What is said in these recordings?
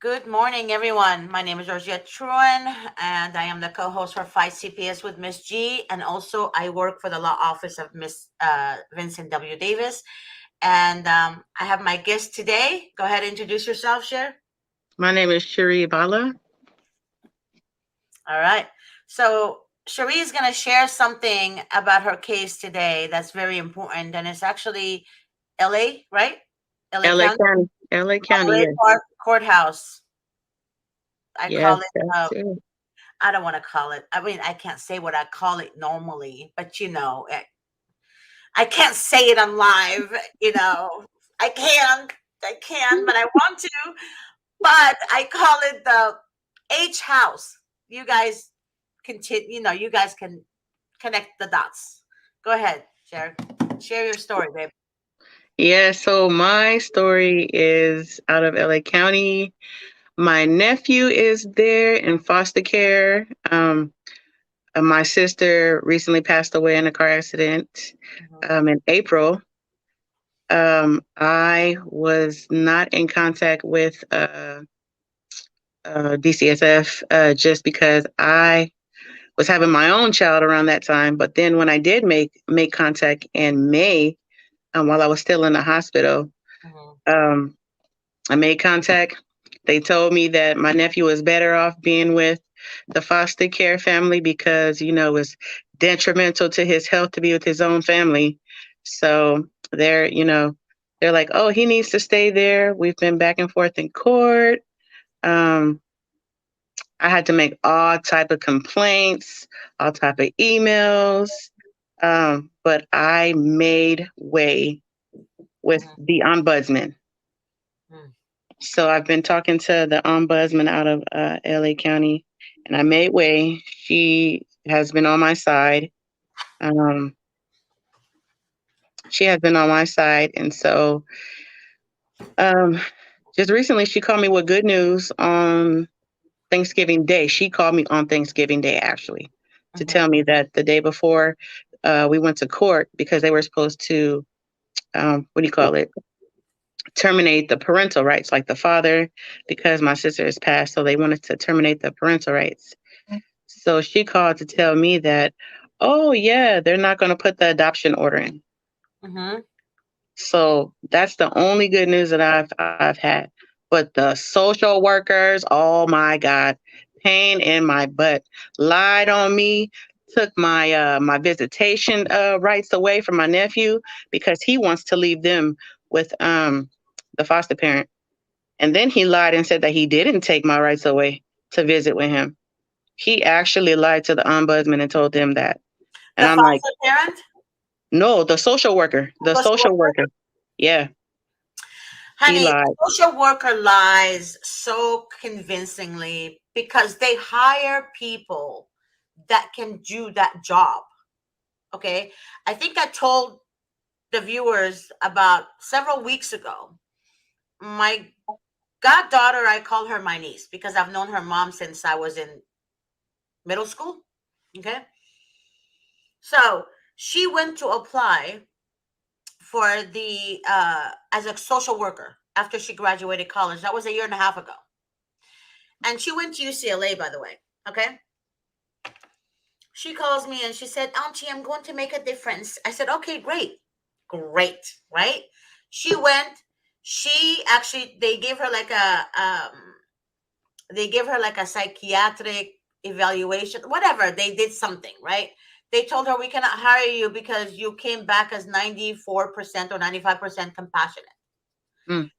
Good morning, everyone. My name is Georgette Truan, and I am the co-host for Fight CPS with Miss G, and also I work for the law office of Miss Vincent W. Davis. And I have my guest today. Go ahead and introduce yourself, Cher. My name is Shiri Bala. All right. So Cherie is going to share something about her case today that's very important, and it's actually LA, right? LA LA County, County. LA County, LA yes. Courthouse. I Yes, call it. that's it. I don't want to call it. I mean, I can't say what I call it normally, but I can't say it on live. I can, but I want to. But I call it the H house. You guys continue. You guys can connect the dots. Go ahead, share your story, babe. Yeah, so my story is out of LA County. My nephew is there in foster care. My sister recently passed away in a car accident Mhm. in April. I was not in contact with DCSF just because I was having my own child around that time. But then when I did make contact in May, while I was still in the hospital, Mhm. um, I made contact. They told me that my nephew was better off being with the foster care family because it was detrimental to his health to be with his own family. So they're like, oh, he needs to stay there. We've been back and forth in court. Um, I had to make all type of complaints, all type of emails, but I made way with Mhm. the ombudsman. Mhm. So I've been talking to the ombudsman out of LA County, and I made way. She has been on my side. Um, she has been on my side, and so um, just recently she called me with good news on Thanksgiving Day. She called me on Thanksgiving Day actually to Mhm. tell me that the day before we went to court because they were supposed to what do you call it? Terminate the parental rights, like the father, because my sister has passed, so they wanted to terminate the parental rights. So she called to tell me that, oh yeah, they're not going to put the adoption order in. Mhm. So that's the only good news that I've had. But the social workers, oh my God, pain in my butt, lied on me, took my visitation rights away from my nephew because he wants to leave them with the foster parent. And then he lied and said that he didn't take my rights away to visit with him. He actually lied to the ombudsman and told them that. And The I'm like, foster parent, no, the social worker, the social social worker. worker. Yeah, he Honey, lied. social worker lies so convincingly because they hire people that can do that job. Okay. I think I told the viewers about several weeks ago. My goddaughter, I call her my niece because I've known her mom since I was in middle school. Okay. So she went to apply for the as a social worker after she graduated college. That was a year and a half ago. And she went to UCLA, by the way. Okay. She calls me and she said, Auntie, I'm going to make a difference. I said, okay, great. Great. Right? She went, she actually, they gave her like a psychiatric evaluation, whatever. They did something, right? They told her, we cannot hire you because you came back as 94% or 95% compassionate. Mm.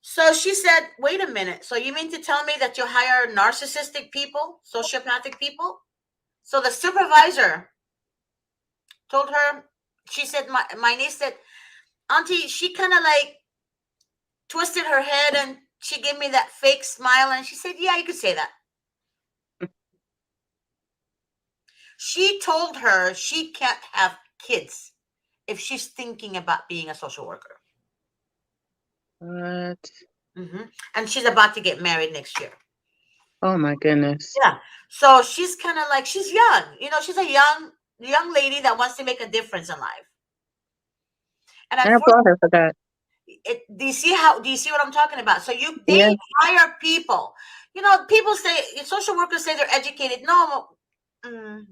So she said, wait a minute. So you mean to tell me that you hire narcissistic people, sociopathic people? So the supervisor told her, she said, my niece said, Auntie, she kind of like twisted her head and she gave me that fake smile and she said, yeah, you could say that. She told her she can't have kids if she's thinking about being a social worker. What? And she's about to get married next year. Oh my goodness. Yeah. So she's kind of like, she's young. She's a young lady that wants to make a difference in life. And I applaud her for that. Do you see how? Do you see what I'm talking about? So they Yeah. hire people. People say social workers say they're educated. No, mm,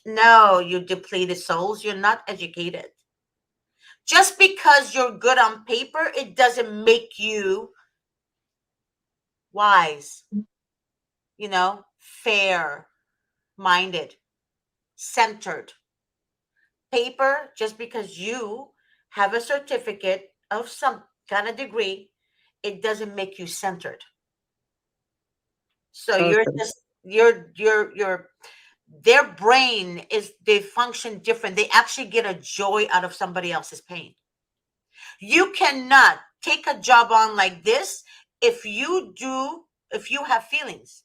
no, you depleted souls. You're not educated. Just because you're good on paper, it doesn't make you wise. Fair minded, centered. Paper, just because you have a certificate of some kind of degree, it doesn't make you centered. So So you're true. just you're their brain is they function different. They actually get a joy out of somebody else's pain. You cannot take a job on like this if you have feelings.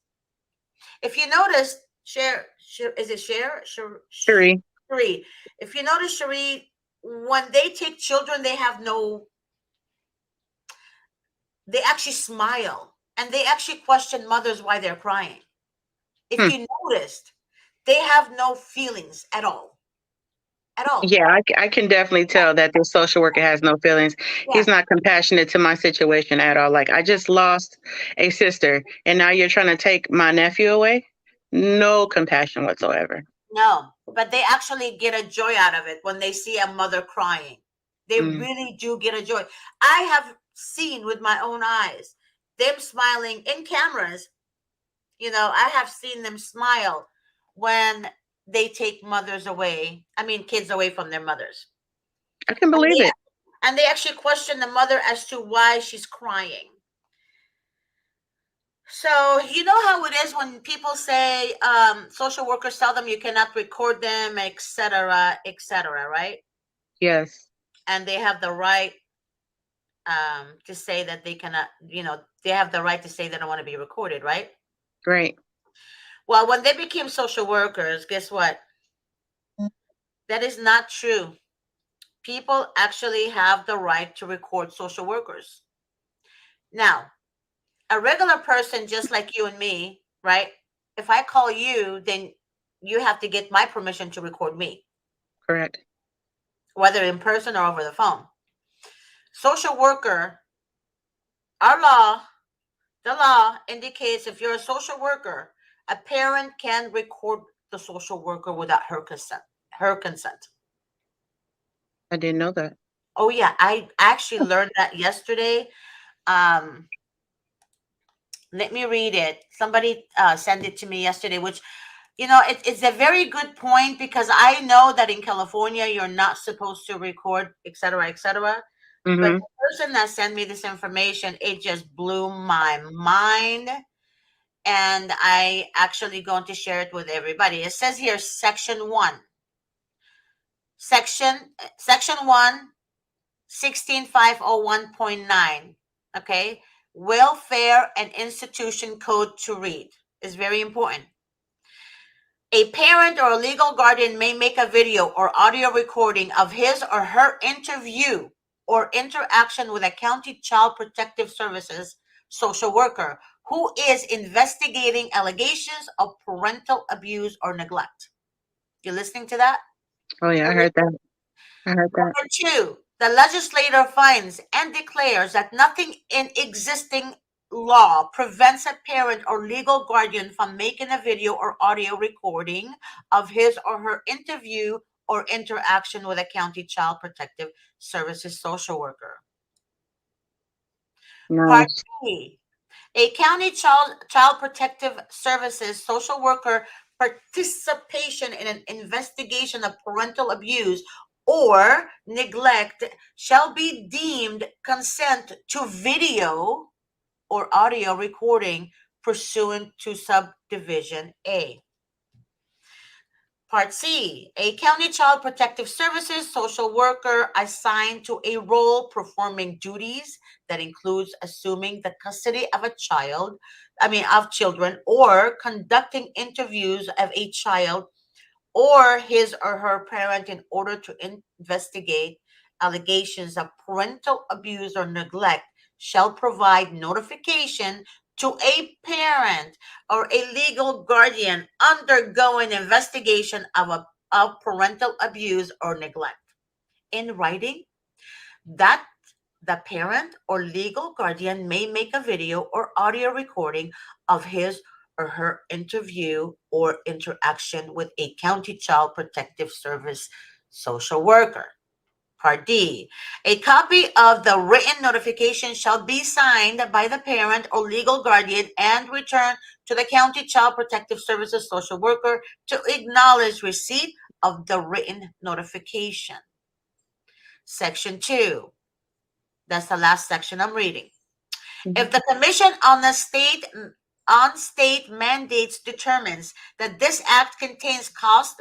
If you notice, share is it Sheree. Cherie? If you notice, Cherie, when they take children, they have no. They actually smile and they actually question mothers why they're crying. If Hmm. you noticed, they have no feelings at all. At all. Yeah, I can definitely tell that this social worker has no feelings. Yeah. He's not compassionate to my situation at all. Like, I just lost a sister, and now you're trying to take my nephew away? No compassion whatsoever. No, but they actually get a joy out of it when they see a mother crying. They Mm. really do get a joy. I have seen with my own eyes them smiling in cameras. I have seen them smile when they take mothers away. I mean, kids away from their mothers. I can And believe they, it. and they actually question the mother as to why she's crying. So you know how it is when people say social workers tell them you cannot record them, etc., right? Yes. And they have the right to say that they cannot. They have the right to say they don't want to be recorded, right? Great. Well, when they became social workers, guess what? That is not true. People actually have the right to record social workers. Now, a regular person just like you and me, right? If I call you, then you have to get my permission to record me, Correct. whether in person or over the phone. Social worker, our law, the law indicates if you're a social worker, a parent can record the social worker without her consent. Her consent. I didn't know that. Oh yeah, I actually learned that yesterday. Um, Let me read it. Somebody sent it to me yesterday, which it's a very good point because I know that in California you're not supposed to record, etc., etc. But Mm-hmm. the person that sent me this information, it just blew my mind, and I actually going to share it with everybody. It says here, section 1, 16501.9. Okay, welfare and institution code to read is very important. A parent or a legal guardian may make a video or audio recording of his or her interview or interaction with a county child protective services social worker who is investigating allegations of parental abuse or neglect. You listening to that? Oh, yeah, I heard that. I heard that. Number two, the legislator finds and declares that nothing in existing law prevents a parent or legal guardian from making a video or audio recording of his or her interview or interaction with a county child protective services social worker. Part Nice. B, a county child protective services social worker participation in an investigation of parental abuse or neglect shall be deemed consent to video or audio recording pursuant to subdivision A. Part C, a county child protective services social worker assigned to a role performing duties that includes assuming the custody of a of children, or conducting interviews of a child or his or her parent in order to investigate allegations of parental abuse or neglect, shall provide notification to a parent or a legal guardian undergoing investigation of parental abuse or neglect in writing. That The parent or legal guardian may make a video or audio recording of his or her interview or interaction with a county child protective service social worker. Part D. A copy of the written notification shall be signed by the parent or legal guardian and returned to the County Child Protective Services social worker to acknowledge receipt of the written notification. Section 2. That's the last section I'm reading. If Mhm. the Commission on state mandates determines that this act contains cost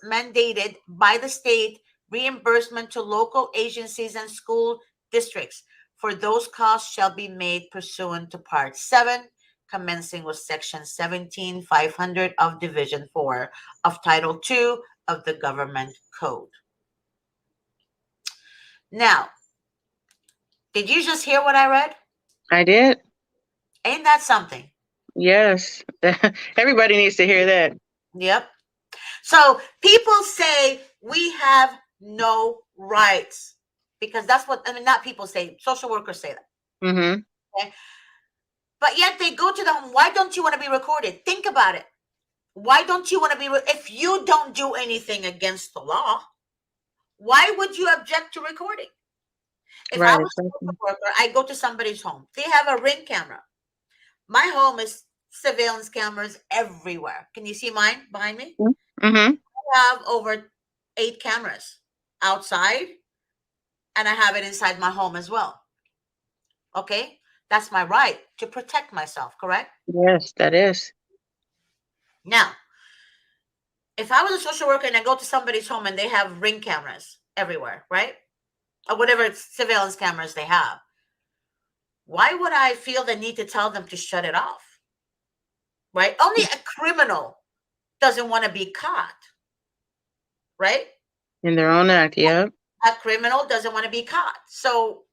mandated by the state, reimbursement to local agencies and school districts for those costs shall be made pursuant to Part 7, commencing with Section 17,500 of Division 4 of Title 2 of the Government Code. Now, did you just hear what I read? I did. Ain't that something? Yes. Everybody needs to hear that. Yep. So people say we have no rights because that's what, I mean, not people say, social workers say that. Mm-hmm. Okay? But yet they go to the home. Why don't you want to be recorded? Think about it. Why don't you want to be, if you don't do anything against the law, why would you object to recording? If I Right. was a social worker, I go to somebody's home. They have a Ring camera. My home is surveillance cameras everywhere. Can you see mine behind me? Mm-hmm. I have over 8 cameras outside, and I have it inside my home as well. Okay? That's my right to protect myself, correct? Yes, that is. Now, if I was a social worker and I go to somebody's home and they have Ring cameras everywhere, right? Or whatever surveillance cameras they have, why would I feel the need to tell them to shut it off? Right? Only a criminal doesn't want to be caught, right? In their own act. Yep. A criminal doesn't want to be caught. So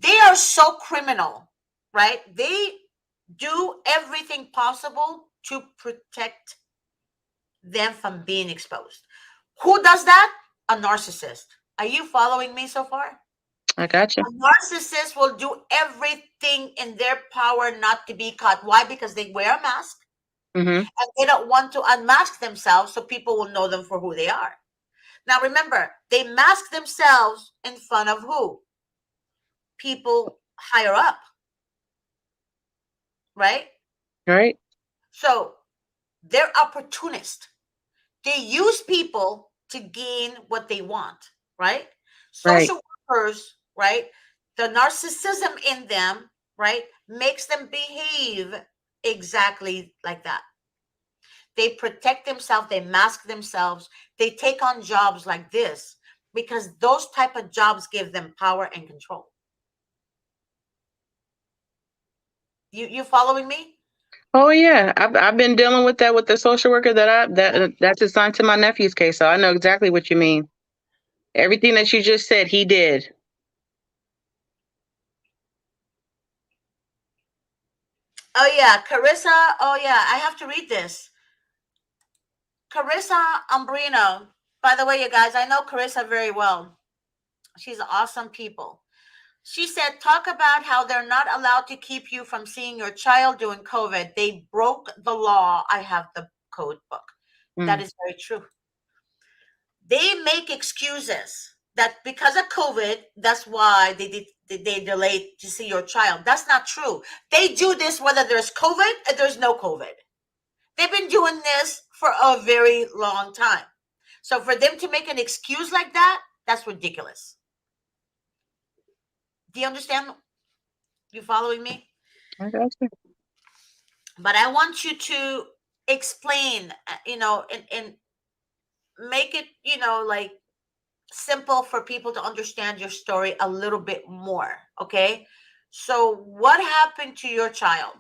they are so criminal, right? They do everything possible to protect them from being exposed. Who does that? A narcissist. Are you following me so far? I got you. A narcissist will do everything in their power not to be caught. Why? Because they wear a mask Mm-hmm. and they don't want to unmask themselves so people will know them for who they are. Now remember, they mask themselves in front of who? People higher up, right? Right. So they're opportunists. They use people to gain what they want, right? Right. Social workers, right? The narcissism in them, right, makes them behave exactly like that. They protect themselves, they mask themselves, they take on jobs like this because those type of jobs give them power and control. You following me? Oh yeah. I've been dealing with that with the social worker that's assigned to my nephew's case. So I know exactly what you mean. Everything that you just said, he did. Oh yeah, Carissa. Oh yeah, I have to read this. Carissa Umbrino. By the way, you guys, I know Carissa very well. She's awesome people. She said, talk about how they're not allowed to keep you from seeing your child during COVID. They broke the law. I have the code book. That Mm. is very true. They make excuses that because of COVID, that's why they delayed to see your child. That's not true. They do this whether there's COVID or there's no COVID. They've been doing this for a very long time. So for them to make an excuse like that, that's ridiculous. Do you understand? You following me? I got you. But I want you to explain, and make it, like simple for people to understand your story a little bit more. Okay. So what happened to your child?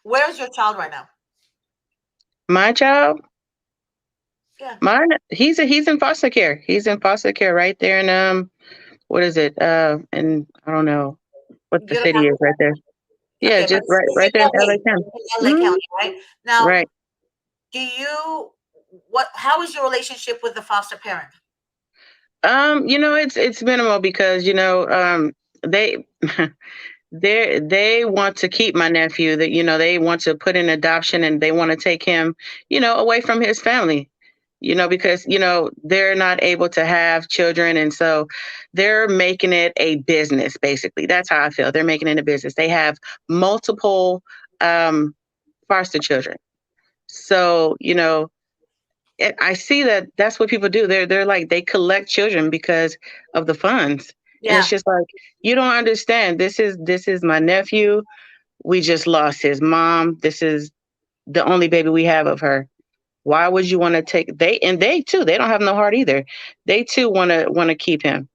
Where's your child right now? My child, Yeah. mine, he's in foster care. He's in foster care right there in what is it? And I don't know what the You don't city have is right there. Yeah, Okay, but just right there in it's LA in County. LA Hmm. County, right? Now, Right. do you how is your relationship with the foster parent? It's minimal because they they want to keep my nephew. That they want to put in adoption and they want to take him, away from his family. Because they're not able to have children, and so they're making it a business. Basically, that's how I feel. They're making it a business. They have multiple um, foster children. So I see that that's what people do. They're like they collect children because of the funds, and it's Yeah. just like you don't understand. This is my nephew. We just lost his mom. This is the only baby we have of her. Why would you want to take they too? They don't have no heart either. They too want to keep him.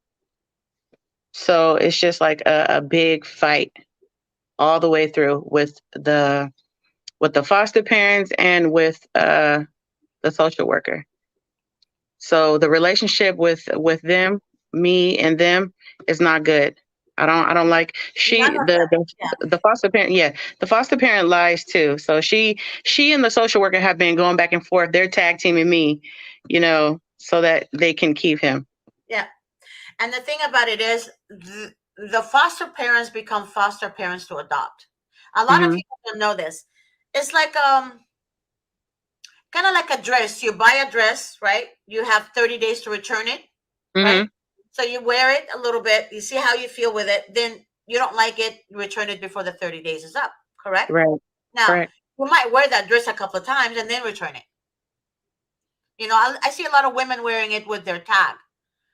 So it's just like a big fight all the way through with the foster parents and with the social worker. So the relationship with them, me and them, is not good. I don't like None she of that. Yeah. the foster parent. Yeah, the foster parent lies too. So she and the social worker have been going back and forth. They're tag teaming me, so that they can keep him. Yeah. And the thing about it is, the foster parents become foster parents to adopt. A lot of Mhm. people don't know this. It's like kind of like a dress. You buy a dress, right? You have 30 days to return it, right? Mhm. So you wear it a little bit, you see how you feel with it, then you don't like it, you return it before the 30 days is up, correct? Right. Now, Correct. you might wear that dress a couple of times and then return it. I see a lot of women wearing it with their tag.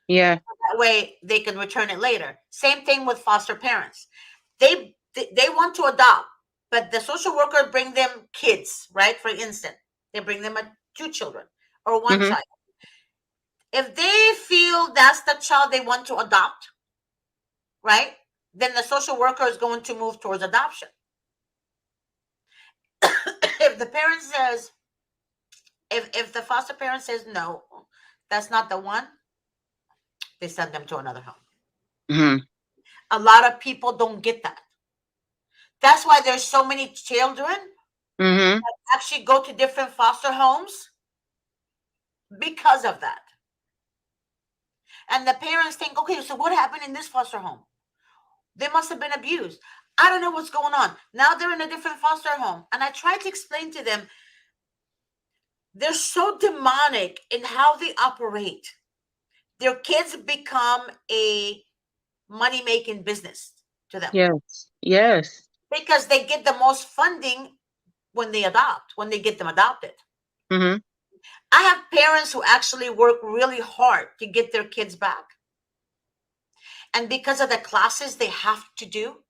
Yeah. That way they can return it later. Same thing with foster parents. They want to adopt, but the social worker bring them kids, right? For instance, they bring them two children or one Mhm. child. If they feel that's the child they want to adopt, right? Then the social worker is going to move towards adoption. If the parent says, if the foster parent says no, that's not the one, they send them to another home. Mhm. A lot of people don't get that. That's why there's so many children Mhm. actually go to different foster homes because of that. And the parents think, okay, so what happened in this foster home? They must have been abused. I don't know what's going on. Now they're in a different foster home. And I try to explain to them, they're so demonic in how they operate. Their kids become a money making business to them Yes. Yes. because they get the most funding when they get them adopted. Mhm. I have parents who actually work really hard to get their kids back. And because of the classes they have to do,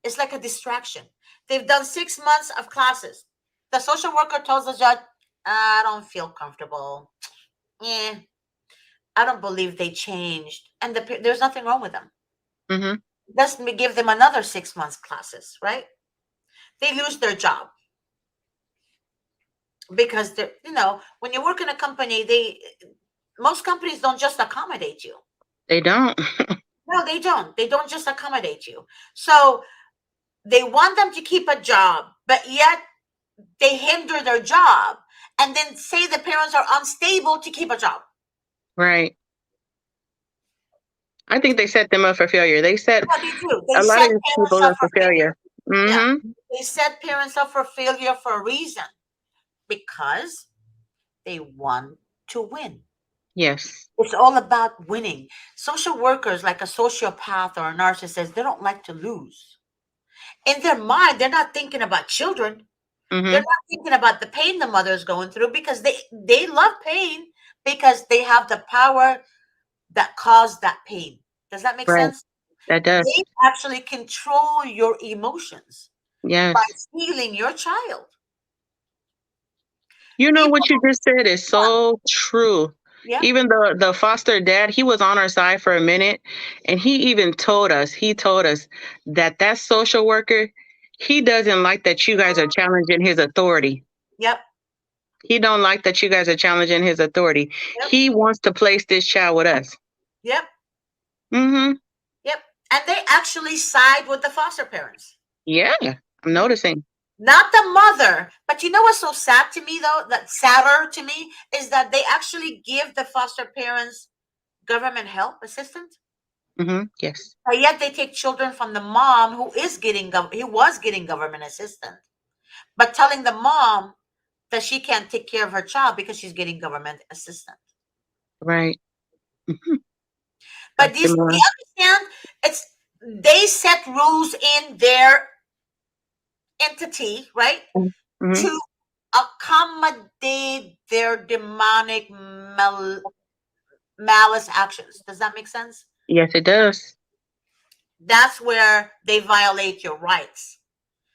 it's like a distraction. They've done 6 months of classes. The social worker tells the judge, I don't feel comfortable. Eh, I don't believe they changed. And there's nothing wrong with them. Mhm. Let's give them another 6 months classes, right? They lose their job because when you work in a company, most companies don't just accommodate you. They don't. No, they don't. They don't just accommodate you. So they want them to keep a job, but yet they hinder their job and then say the parents are unstable to keep a job. Right. I think they set them up for failure. They set Yeah, they do. They a lot set of these parents people up up for for failure. failure. Yeah. Mhm. They set parents up for failure for a reason because they want to win. Yes. It's all about winning. Social workers, like a sociopath or a narcissist, they don't like to lose. In their mind, they're not thinking about children. They're Mhm. not thinking about the pain the mother is going through because they love pain because they have the power that caused that pain. Does that make Right. sense? That does. They actually control your emotions by Yes. stealing your child. You know People, what you just said is so true. yeah, Even the foster dad, he was on our side for a minute, and he told us that social worker, he doesn't like that you guys are challenging his authority. yep, He don't like that you guys are challenging his authority. yep, He wants to place this child with us. yep, Mhm. yep. And they actually side with the foster parents. Yeah. I'm Mhm. noticing. Not the mother. But you know what's so sad to me, though? That sadder to me is that they actually give the foster parents government help assistance, Yes. but yet they take children from the mom who is getting who was getting government assistance, but telling the mom that she can't take care of her child because she's getting government assistance. Right. Mhm. But That's the these, do you more. understand? It's they set rules in their entity, right, Mm-hmm. to accommodate their demonic malice actions. Does that make sense? Yes, it does. That's where they violate your rights.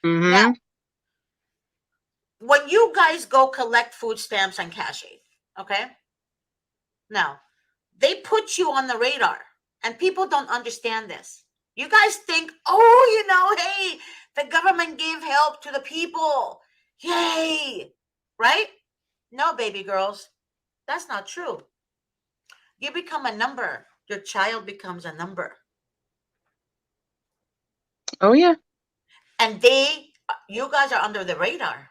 Now, Mm-hmm. when you guys go collect food stamps and cash aid, okay? Now, they put you on the radar, and people don't understand this. You guys think, oh, hey, the government gave help to the people. Yay. Right? No, baby girls, that's not true. You become a number. Your child becomes a number. Oh yeah. And you guys are under the radar.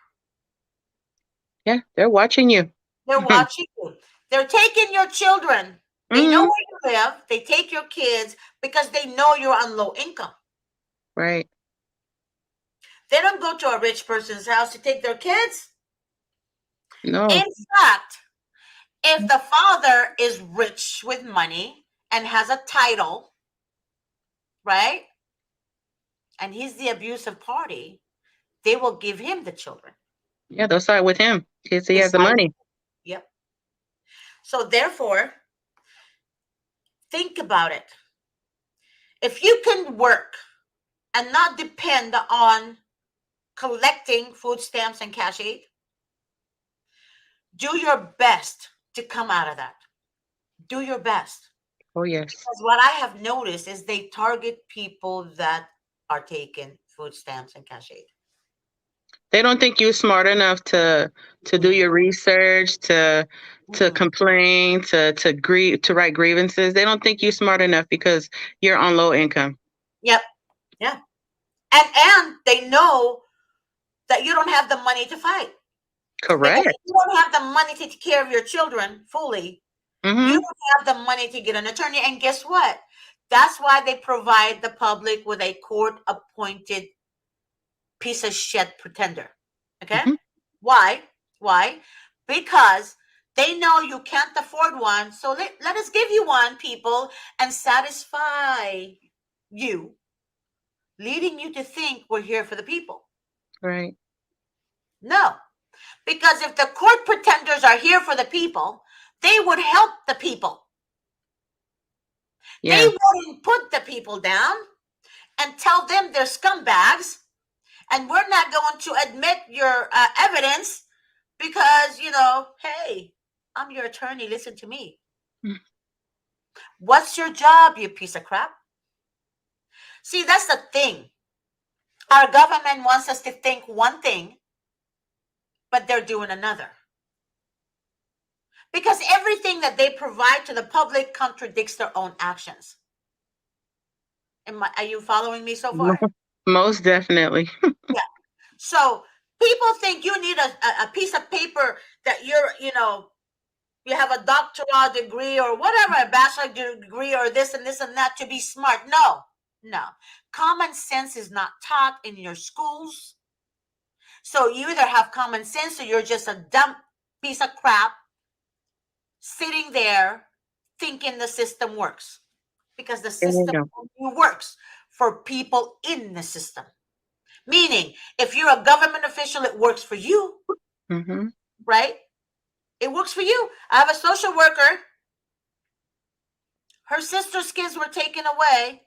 Yeah. They're watching you. They're watching you. They're taking your children. They know Mm-hmm. where you live. They take your kids because they know you're on low income. Right. They don't go to a rich person's house to take their kids. No. In fact, if the father is rich with money and has a title, right, and he's the abusive party, they will give him the children. Yeah, they'll side with him because he They has the side with money. him. Yep. So therefore, think about it. If you can work and not depend on collecting food stamps and cash aid, do your best to come out of that. Do your best. Oh yes. Because what I have noticed is they target people that are taking food stamps and cash aid. They don't think you're smart enough to do Mm, your research, to mm. complain, to write grievances. They don't think you're smart enough because you're on low income. Yep. Yeah. And they know that you don't have the money to fight. Because if Correct. you don't have the money to take care of your children fully, you Mm-hmm. don't have the money to get an attorney. And guess what? That's why they provide the public with a court appointed piece of shit pretender. Okay? Mm-hmm. Why? Why? Because they know you can't afford one. So let us give you one, people, and satisfy you, leading you to think we're here for the people. Right. No. Because if the court pretenders are here for the people, they would help the people. They Yeah. wouldn't put the people down and tell them they're scumbags and we're not going to admit your evidence because, hey, I'm your attorney. Listen to me. Mm. What's your job, you piece of crap? See, that's the thing. Our government wants us to think one thing, but they're doing another. Because everything that they provide to the public contradicts their own actions. Are you following me so far? Most definitely. Yeah. So people think you need a piece of paper that you have a doctoral degree or whatever, a bachelor degree or this and this and that to be smart. No, no. Common sense is not taught in your schools. So you either have common sense or you're just a dumb piece of crap sitting there thinking the system works. Because the There you system go. only works for people in the system. Meaning, if you're a government official, it works for you, Mm-hmm. right? It works for you. I have a social worker. Her sister's kids were taken away.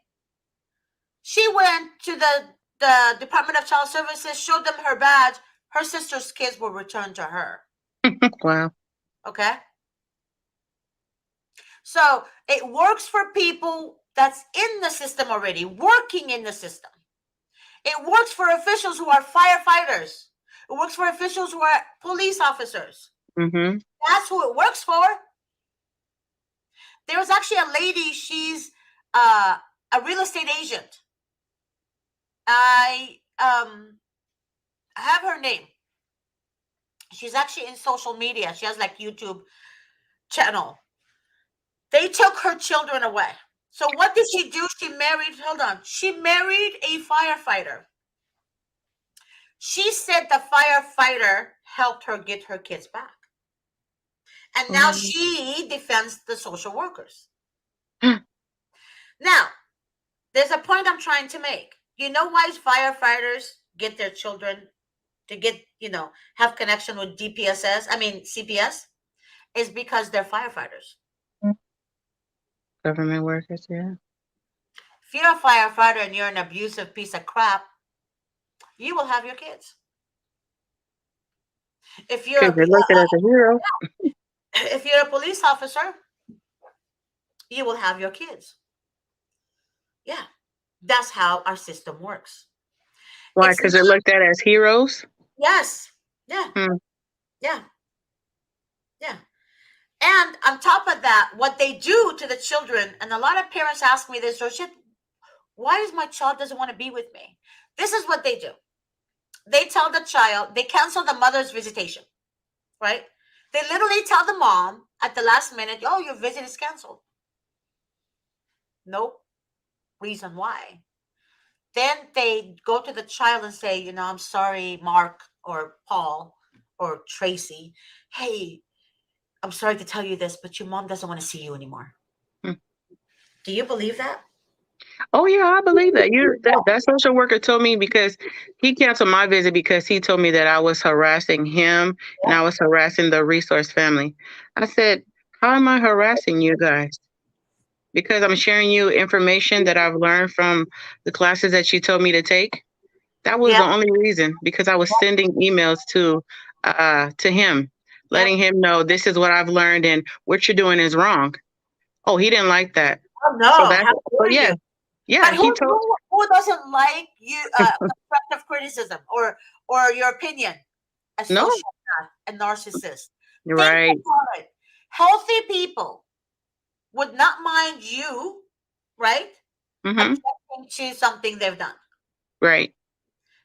She went to the Department of Child Services, showed them her badge. Her sister's kids were returned to her. Wow. Okay? So it works for people that's in the system already, working in the system. It works for officials who are firefighters. It works for officials who are police officers. Mm-hmm. That's who it works for. There was actually a lady, she's a real estate agent. I have her name. She's actually in social media. She has like YouTube channel. They took her children away. So what did she do? She married, hold on, she married a firefighter. She said the firefighter helped her get her kids back. And now Oh. she defends the social workers. Now, there's a point I'm trying to make. You know why firefighters get their children to get, have connection with CPS? Is because they're firefighters. Government workers, yeah. If you're a firefighter and you're an abusive piece of crap, you will have your kids. If you're Because they're looked at as a hero. if you're a police officer, you will have your kids. Yeah, that's how our system works. Why? It's Because they're looked at as heroes? yes, yeah, Hmm. yeah, yeah. And on top of that, what they do to the children, and a lot of parents ask me this, Roshit, why is my child doesn't want to be with me? This is what they do. They tell the child, they cancel the mother's visitation, right? They literally tell the mom at the last minute, oh, your visit is canceled. No reason why. Then they go to the child and say, I'm sorry, Mark or Paul or Tracy. Hey, I'm sorry to tell you this, but your mom doesn't want to see you anymore. Hmm. Do you believe that? Oh yeah, I believe that. That social worker told me because he canceled my visit because he told me that I was harassing him and I was harassing the resource family. I said, how am I harassing you guys? Because I'm sharing you information that I've learned from the classes that you told me to take. That was Yeah, the only reason, because I was sending emails to him, yeah. letting him know this is what I've learned and what you're doing is wrong. Oh, he didn't like that. Oh So no, that, how but dare yeah, you? yeah, But he told. who doesn't like you constructive criticism or your opinion? A No, sociopath, a narcissist. Think right. about it. Healthy people would not mind you, right? Mm-hmm. Objecting to something they've done. Right.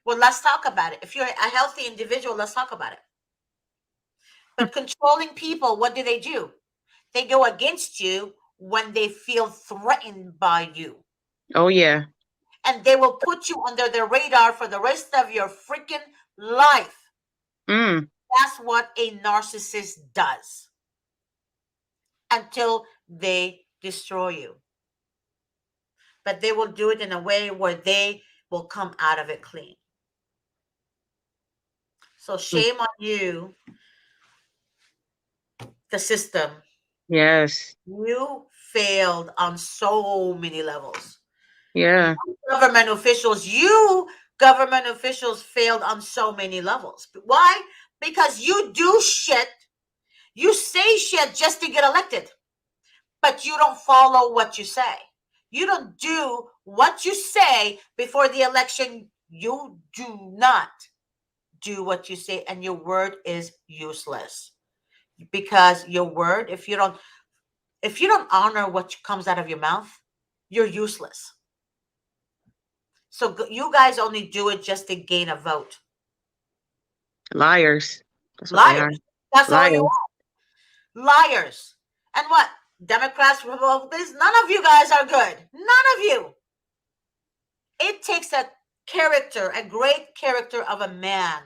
Well, let's talk about it. If you're a healthy individual, let's talk about it. But controlling people, what do? They go against you when they feel threatened by you. Oh yeah. And they will put you under their radar for the rest of your freaking life. Mm. That's what a narcissist does until they destroy you. But they will do it in a way where they will come out of it clean. So Mm. shame on you, the system. Yes. You failed on so many levels. You Yeah. government officials failed on so many levels. Why? Because you do shit, you say shit just to get elected, but you don't follow what you say. You don't do what you say before the election. You do not do what you say, and your word is useless. Because your word, if you don't honor what comes out of your mouth, you're useless. So you guys only do it just to gain a vote. Liars. That's what they are. Liars. That's all you Liars. are. Liars. And what? Democrats, Republicans, none of you guys are good. None of you. It takes a great character of a man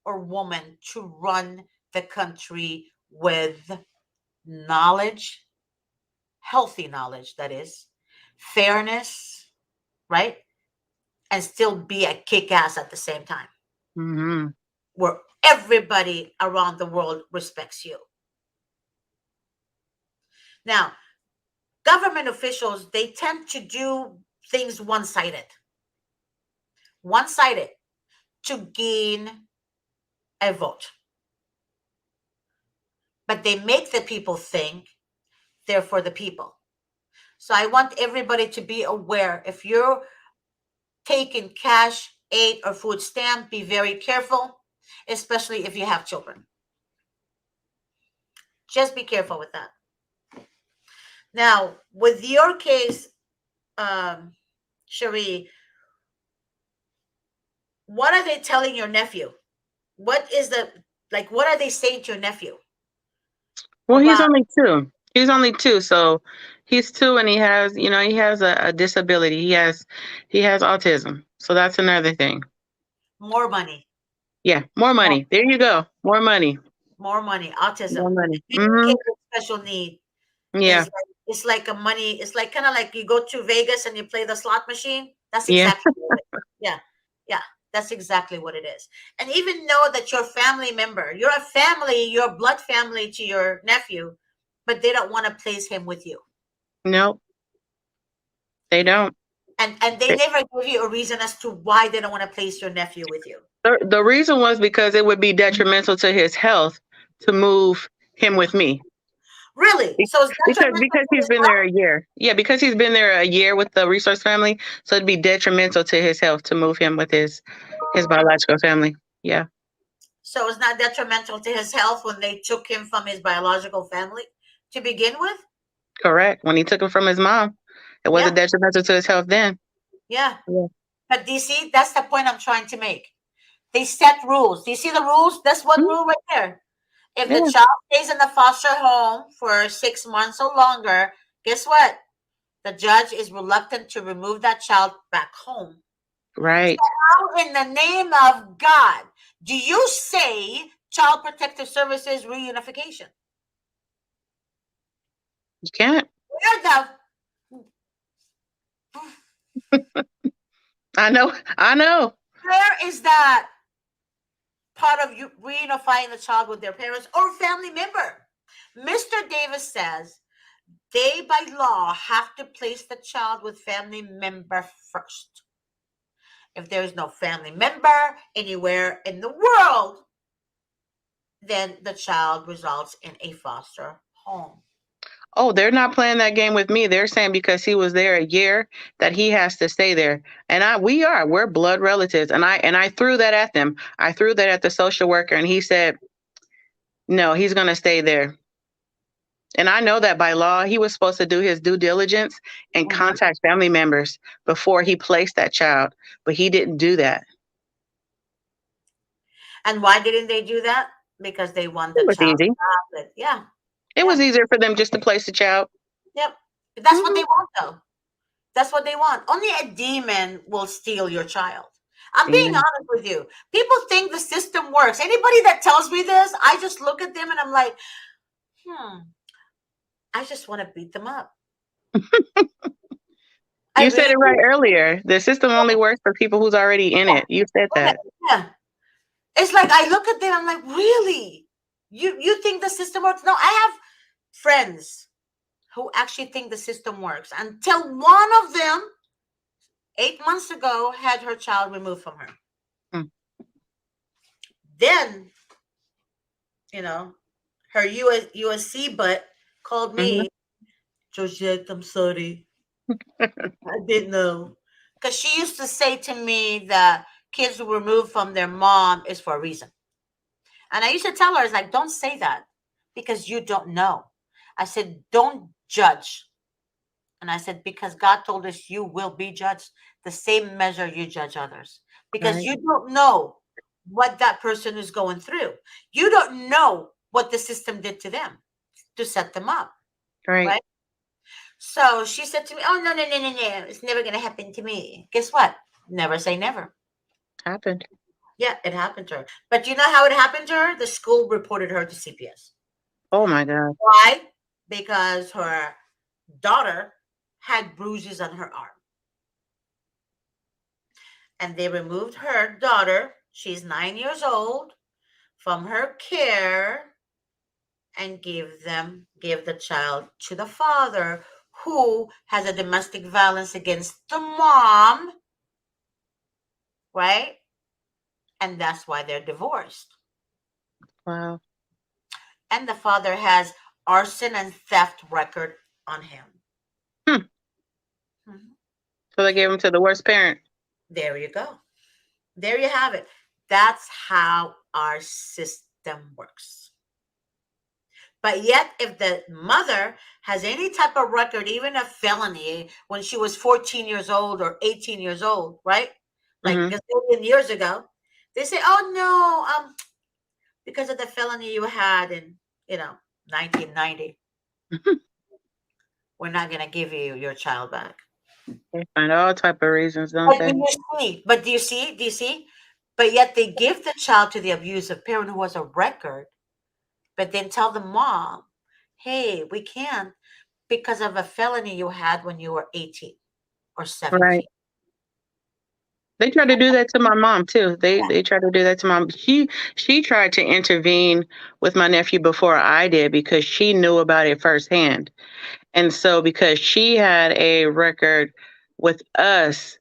or woman to run the country with knowledge, healthy knowledge, that is, fairness, right? And still be a kick ass at the same time, Mm-hmm. where everybody around the world respects you. Now, government officials, they tend to do things one sided to gain a vote. But they make the people think they're for the people. So I want everybody to be aware, if you're taking cash, aid, or food stamp, be very careful, especially if you have children. Just be careful with that. Now, with your case, Cherie, what are they telling your nephew? What is the, like, what are they saying to your nephew Well, he's about? only two. He's only 2, so he's 2 and he has, he has a disability. He has autism. So that's another thing. More money. Yeah, more More, money. There you go. More money. more money. More Autism. money. Any kid with special need is Yeah. like, it's like a money. It's like kind of like you go to Vegas and you play the slot machine. That's Yeah. exactly what it is. Yeah, yeah. That's exactly what it is. And even know that your family member, you're a family, you're a blood family to your nephew, but they don't want to place him with you. No, they don't. And they never give you a reason as to why they don't want to place your nephew with you. The reason was because it would be detrimental to his health to move him with me. Really? Be- So it's Because detrimental because to he's his been there health? a year. Yeah, because he's been there a year with the resource family, so it'd be detrimental to his health to move him with his biological family. Yeah, So it's not detrimental to his health when they took him from his biological family to begin with? correct. When he took him from his mom, it wasn't Yeah, detrimental to his health then. yeah. Yeah. But do you see, that's the point I'm trying to make. They set rules. Do you see the rules? That's one Mhm. rule right there. If the Yeah. child stays in the foster home for 6 months or longer, guess what? The judge is reluctant to remove that child back home. Right. How in the name of God do you say Child Protective Services reunification? You can't. Where the I know. I know. where is that part of you reunifying the child with their parents or family member? Mr. Davis says they by law have to place the child with family member first. If there is no family member anywhere in the world, then the child results in a foster home. Oh, they're not playing that game with me. They're saying because he was there a year that he has to stay there. And we're blood relatives. And I threw that at them. I threw that at the social worker and he said, "No, he's going to stay there." And I know that by law, he was supposed to do his due diligence and Mhm. contact family members before he placed that child, but he didn't do that. And why didn't they do that? Because they want the It was child easy. to have it. Yeah, It was yeah, easier for them just to place the child. yep. That's what Mhm. they want, though. That's what they want. Only a demon will steal your child. I'm being Yeah. honest with you. People think the system works. Anybody that tells me this, I just look at them and I'm like, I just want to beat them up. I You said really it right do. earlier. The system only works for people who's already in Yeah, it. You said yeah, that. yeah. It's like I look at them, I'm like, really? You think the system works? No, I have friends who actually think the system works until one of them 8 months ago had her child removed from her. Mm. Then, you know, her USC butt called Mhm. me, Georgette, I'm sorry. I didn't know. Because she used to say to me that kids who were removed from their mom is for a reason. And I used to tell her, it's like, don't say that because you don't know. I said, don't judge. And I said, because God told us you will be judged the same measure you judge others. Because Right. you don't know what that person is going through. You don't know what the system did to them to set them up, Right. right? So she said to me, oh, no, no, no, no, no. It's never going to happen to me. Guess what? Never say never. Happened. Yeah, it happened to her. But you know how it happened to her? The school reported her to CPS. Oh my God. Why? Because her daughter had bruises on her arm. And they removed her daughter, she's 9 years old, from her care and give the child to the father who has a domestic violence against the mom, right? And that's why they're divorced. Wow. And the father has arson and theft record on him. Hmm. Mhm. So they gave him to the worst parent. There you go. There you have it. That's how our system works. But yet, if the mother has any type of record, even a felony, when she was 14 years old or 18 years old, right? Like Hmm. gazillion years ago, they say, "Oh no, because of the felony you had in, 1990." we're not going to give you your child back. They find all type of reasons, don't But they? do you see? But do you see? Do you see? But yet they give the child to the abusive parent who has a record, but then tell the mom, hey, we can't because of a felony you had when you were 18 or Right. 17. They try to do that to my mom too. They Yeah. they try to do that to mom. She tried to intervene with my nephew before I did because she knew about it firsthand. And so because she had a record with us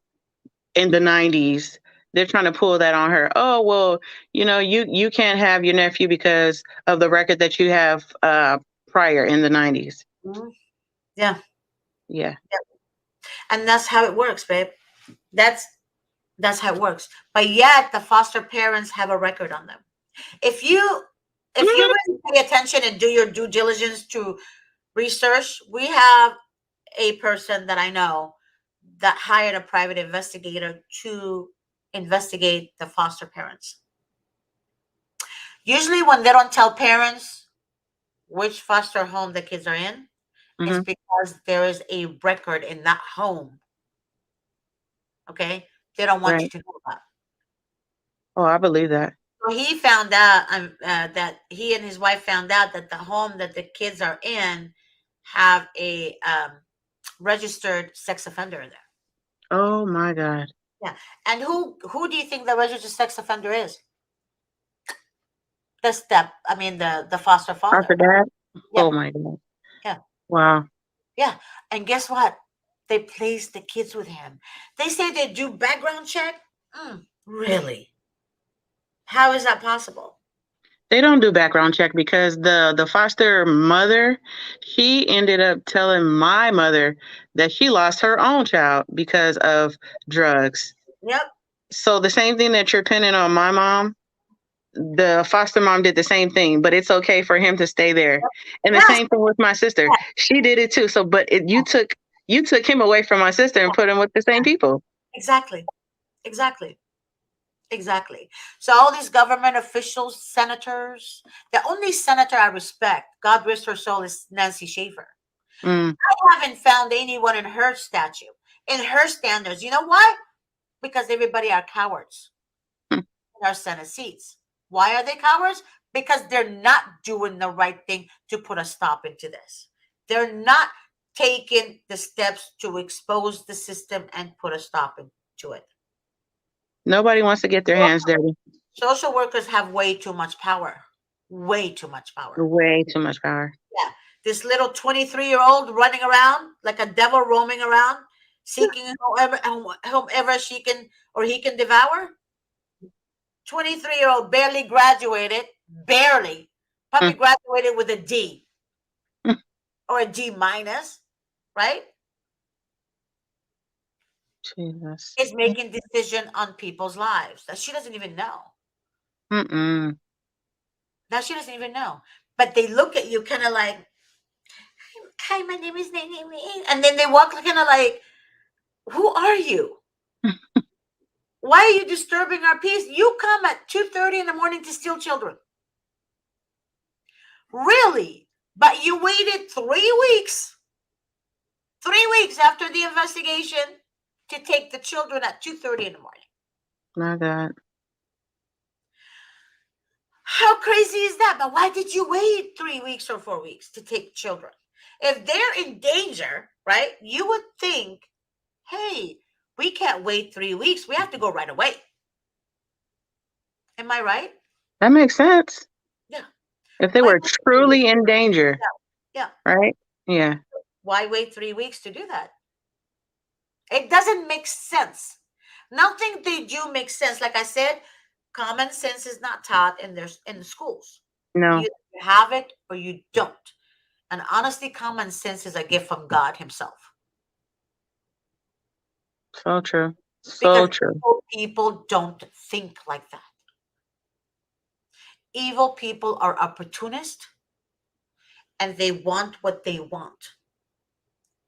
in the 90s, they're trying to pull that on her. Oh, well, you can't have your nephew because of the record that you have prior in the 90s. Mhm. Yeah. Yeah. And that's how it works, babe. That's that's how it works. But yet the foster parents have a record on them. If you if you really pay attention and do your due diligence to research, we have a person that I know that hired a private investigator to investigate the foster parents. Usually when they don't tell parents which foster home the kids are in, it's Hmm. because there is a record in that home. Okay? They don't want you Right. to know about. Oh, I believe that. So he found out that he and his wife found out that the home that the kids are in have a registered sex offender there. Oh my God. Yeah, and who do you think the registered sex offender is? I mean, the foster After father. that, Yeah, oh my God. yeah, Wow. yeah. And guess what? They place the kids with him. They say they do background check. Really? How is that possible? They don't do background check because the foster mother, she ended up telling my mother that she lost her own child because of drugs. Yep. So the same thing that you're pinning on my mom, the foster mom did the same thing, but it's okay for him to stay there. And the Yes. same thing with my sister. She did it too. So you took him away from my sister and put him with the same people. Exactly. Exactly. Exactly. So all these government officials, senators, the only senator I respect, God rest her soul, is Nancy Schaefer. Mm, I haven't found anyone in her statute, in her standards. You know why? Because everybody are cowards mm. in our Senate seats. Why are they cowards? Because they're not doing the right thing to put a stop into this. They're not taking the steps to expose the system and put a stop into it. Nobody wants to get their hands dirty. Social workers have way too much power. Way too much power. Way too much power. Yeah. This little 23-year-old running around like a devil roaming around, seeking whomever she can or he can devour. 23-year-old barely graduated, barely, probably Mm, graduated with a D mm. or a D minus, right? Jesus. Is making decision on people's lives that she doesn't even know. Mm-mm. That she doesn't even know. But they look at you kind of like, hi, my name is Nene. And then they walk kind of like, who are you? Why are you disturbing our peace? You come at 2:30 in the morning to steal children. Really? But you waited 3 weeks, 3 weeks after the investigation to take the children at 2:30 in the morning. My God. How crazy is that? But why did you wait 3 weeks or 4 weeks to take children? If they're in danger, right, you would think, hey, we can't wait 3 weeks. We have to go right away. Am I right? That makes sense. Yeah. If they Why were wait 3 weeks? truly in danger, Yeah. Yeah. right? Yeah. Why wait 3 weeks to do that? It doesn't make sense. Nothing they do makes sense. Like I said, common sense is not taught in the schools. No. You have it or you don't. And honestly, common sense is a gift from God Himself. So true. So Because true. evil people don't think like that. Evil people are opportunist and they want what they want.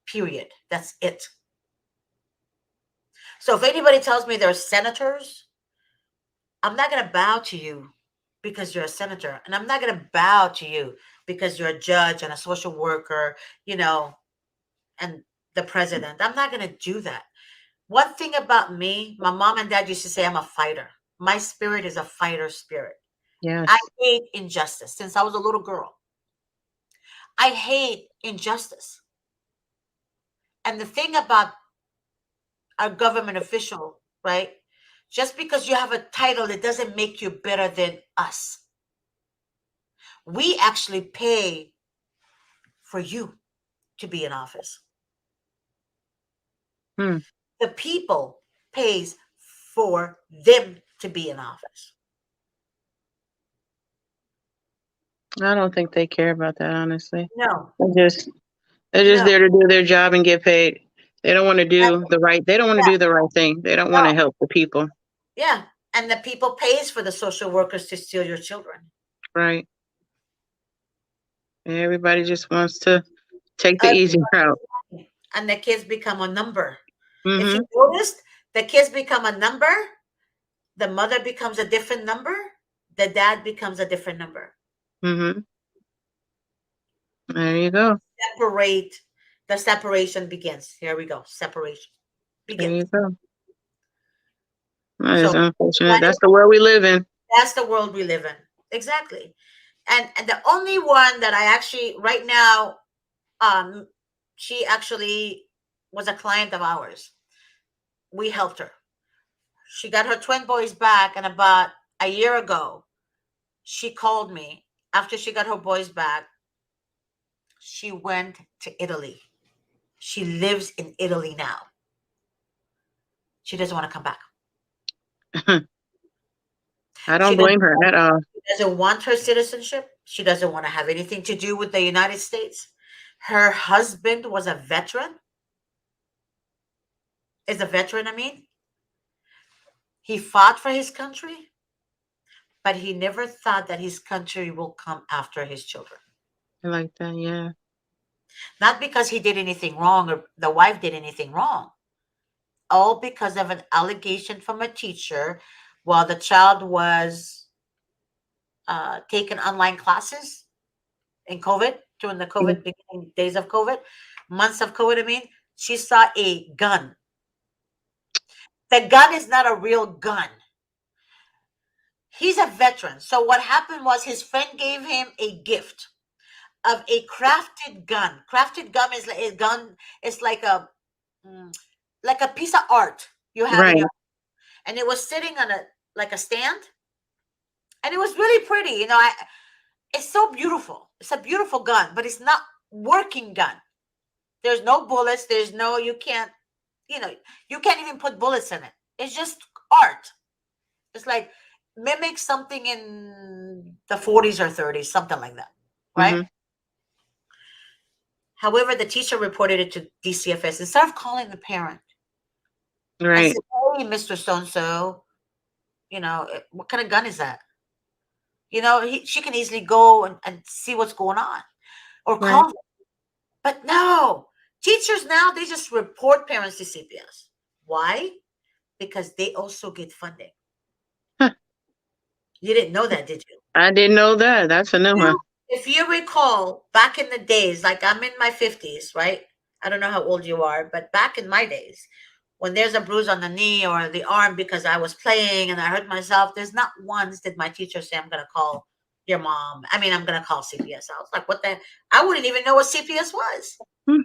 Period. That's it. So if anybody tells me they're senators, I'm not going to bow to you because you're a senator. And I'm not going to bow to you because you're a judge and a social worker. You know, and the president. I'm not going to do that. One thing about me, my mom and dad used to say I'm a fighter. My spirit is a fighter spirit. I Yes. hate injustice since I was a little girl. I hate injustice. And the thing about a government official, right? Just because you have a title, it doesn't make you better than us. We actually pay for you to be in office. Hmm. The people pays for them to be in office. I don't think they care about that, honestly. No, They're just no, there to do their job and get paid. They don't want to do the right. They don't want to yeah, do the right thing. They don't want to no, help the people. yeah. And the people pays for the social workers to steal your children. Right. Everybody just wants to take the Everybody easy route. wants money. And the kids become a number. If you Mm-hmm. noticed, the kids become a number, the mother becomes a different number, the dad becomes a different number. Mm-hmm. There you go. Separate, the separation begins. Here we go. Separation There begins. you go. That is So unfortunate. that That's is, the world we live in. that's the world we live in. Exactly. And the only one that I actually right now, um, she actually was a client of ours. We helped her. She got her twin boys back, and about a year ago, she called me after she got her boys back. She went to Italy. She lives in Italy now. She doesn't want to come back. I She don't doesn't, blame her at all. she doesn't want her citizenship. She doesn't want to have anything to do with the United States. Her husband was a veteran. Is a veteran, I mean. He fought for his country, but he never thought that his country will come after his children. I like that. Yeah. Not because he did anything wrong or the wife did anything wrong, all because of an allegation from a teacher while the child was taking online classes in COVID, during the COVID, beginning days of COVID, months of COVID, I mean, she saw a gun. The gun is not a real gun. He's a veteran. So what happened was his friend gave him a gift of a crafted gun. Crafted gun is like a gun. It's mm, like a piece of art you have in Right. your, and it was sitting on a like a stand, and it was really pretty. It's so beautiful. It's a beautiful gun, but it's not working gun. There's no bullets. There's no you can't you know you can't even put bullets in it. It's just art. It's like mimic something in the 40s or 30s, something like that, right? Mm-hmm. However, the teacher reported it to DCFS instead of calling the parent and Right. said, "Hey, Mr. So and so, what kind of gun is that?" She can easily go and see what's going on or Right. call them. But no, teachers now, they just report parents to CPS. Why? Because they also get funding. Huh. You didn't know that, did you? I didn't know that. That's a new one. If you recall, back in the days, like I'm in my 50s, right? I don't know how old you are, but back in my days, when there's a bruise on the knee or the arm because I was playing and I hurt myself, there's not once did my teacher say, I'm going to call your mom. I mean, I'm going to call CPS. I was like, what the? I wouldn't even know what CPS was. Hmm.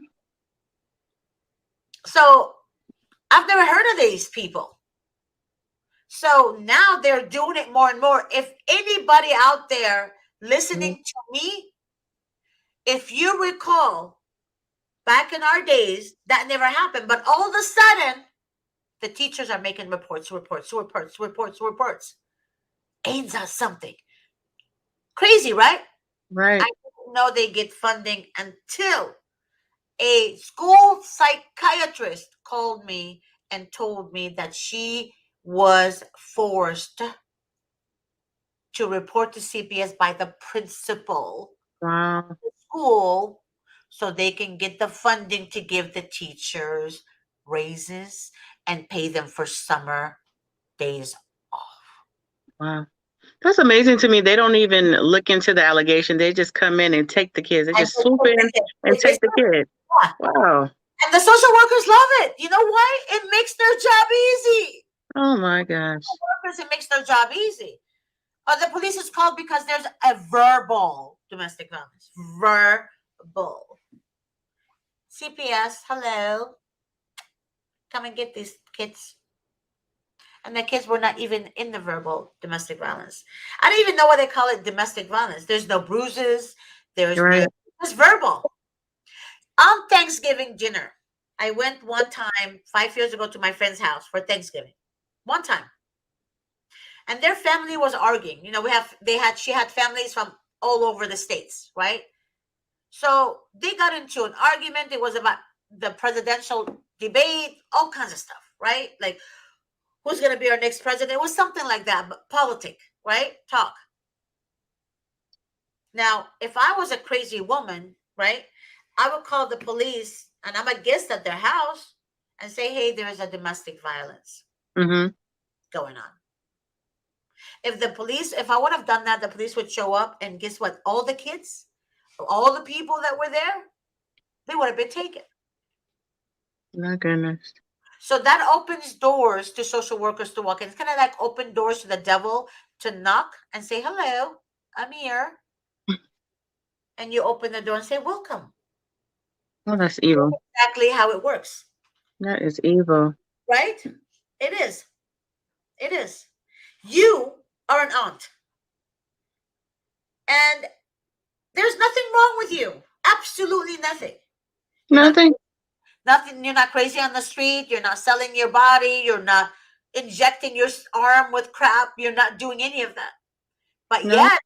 So I've never heard of these people. So now they're doing it more and more. If anybody out there listening to me, if you recall, back in our days, that never happened. But all of a sudden, the teachers are making reports. Aids us something. Crazy, right? I Right. didn't know they get funding until a school psychiatrist called me and told me that she was forced to report to CPS by the principal Wow. of the school so they can get the funding to give the teachers raises and pay them for summer days off. Wow. That's amazing to me. They don't even look into the allegation. They just come in and take the kids. They And just swoop in and it's take the kid. yeah, Wow. And the social workers love it. You know why? It makes their job easy. Oh my gosh. Workers, it makes their job easy. The police is called because there's a verbal domestic violence. Verbal. CPS, hello. Come and get these kids. And the kids were not even in the verbal domestic violence. I don't even know why they call it domestic violence. There's no bruises. There's You're right. no, it's verbal. On Thanksgiving dinner, I went one time 5 years ago to my friend's house for Thanksgiving. One time. And their family was arguing. You know, she had families from all over the states, right? So they got into an argument. It was about the presidential debate, all kinds of stuff, right? Like who's going to be our next president? It was something like that, but politic, right? Talk. Now, if I was a crazy woman, right, I would call the police and I'm a guest at their house and say, hey, there is a domestic violence Mm-hmm. going on. If I would have done that, the police would show up and guess what? All the kids, all the people that were there, they would have been taken. My goodness. So that opens doors to social workers to walk in. It's kind of like open doors to the devil to knock and say, hello, I'm here. And you open the door and say, welcome. Oh, that's evil. Exactly how it works, That is evil. right? It is. It is. You are an aunt. And there's nothing wrong with you. Absolutely nothing. You're not Nothing. nothing. You're not crazy on the street. You're not selling your body. You're not injecting your arm with crap. You're not doing any of that. But No. yet,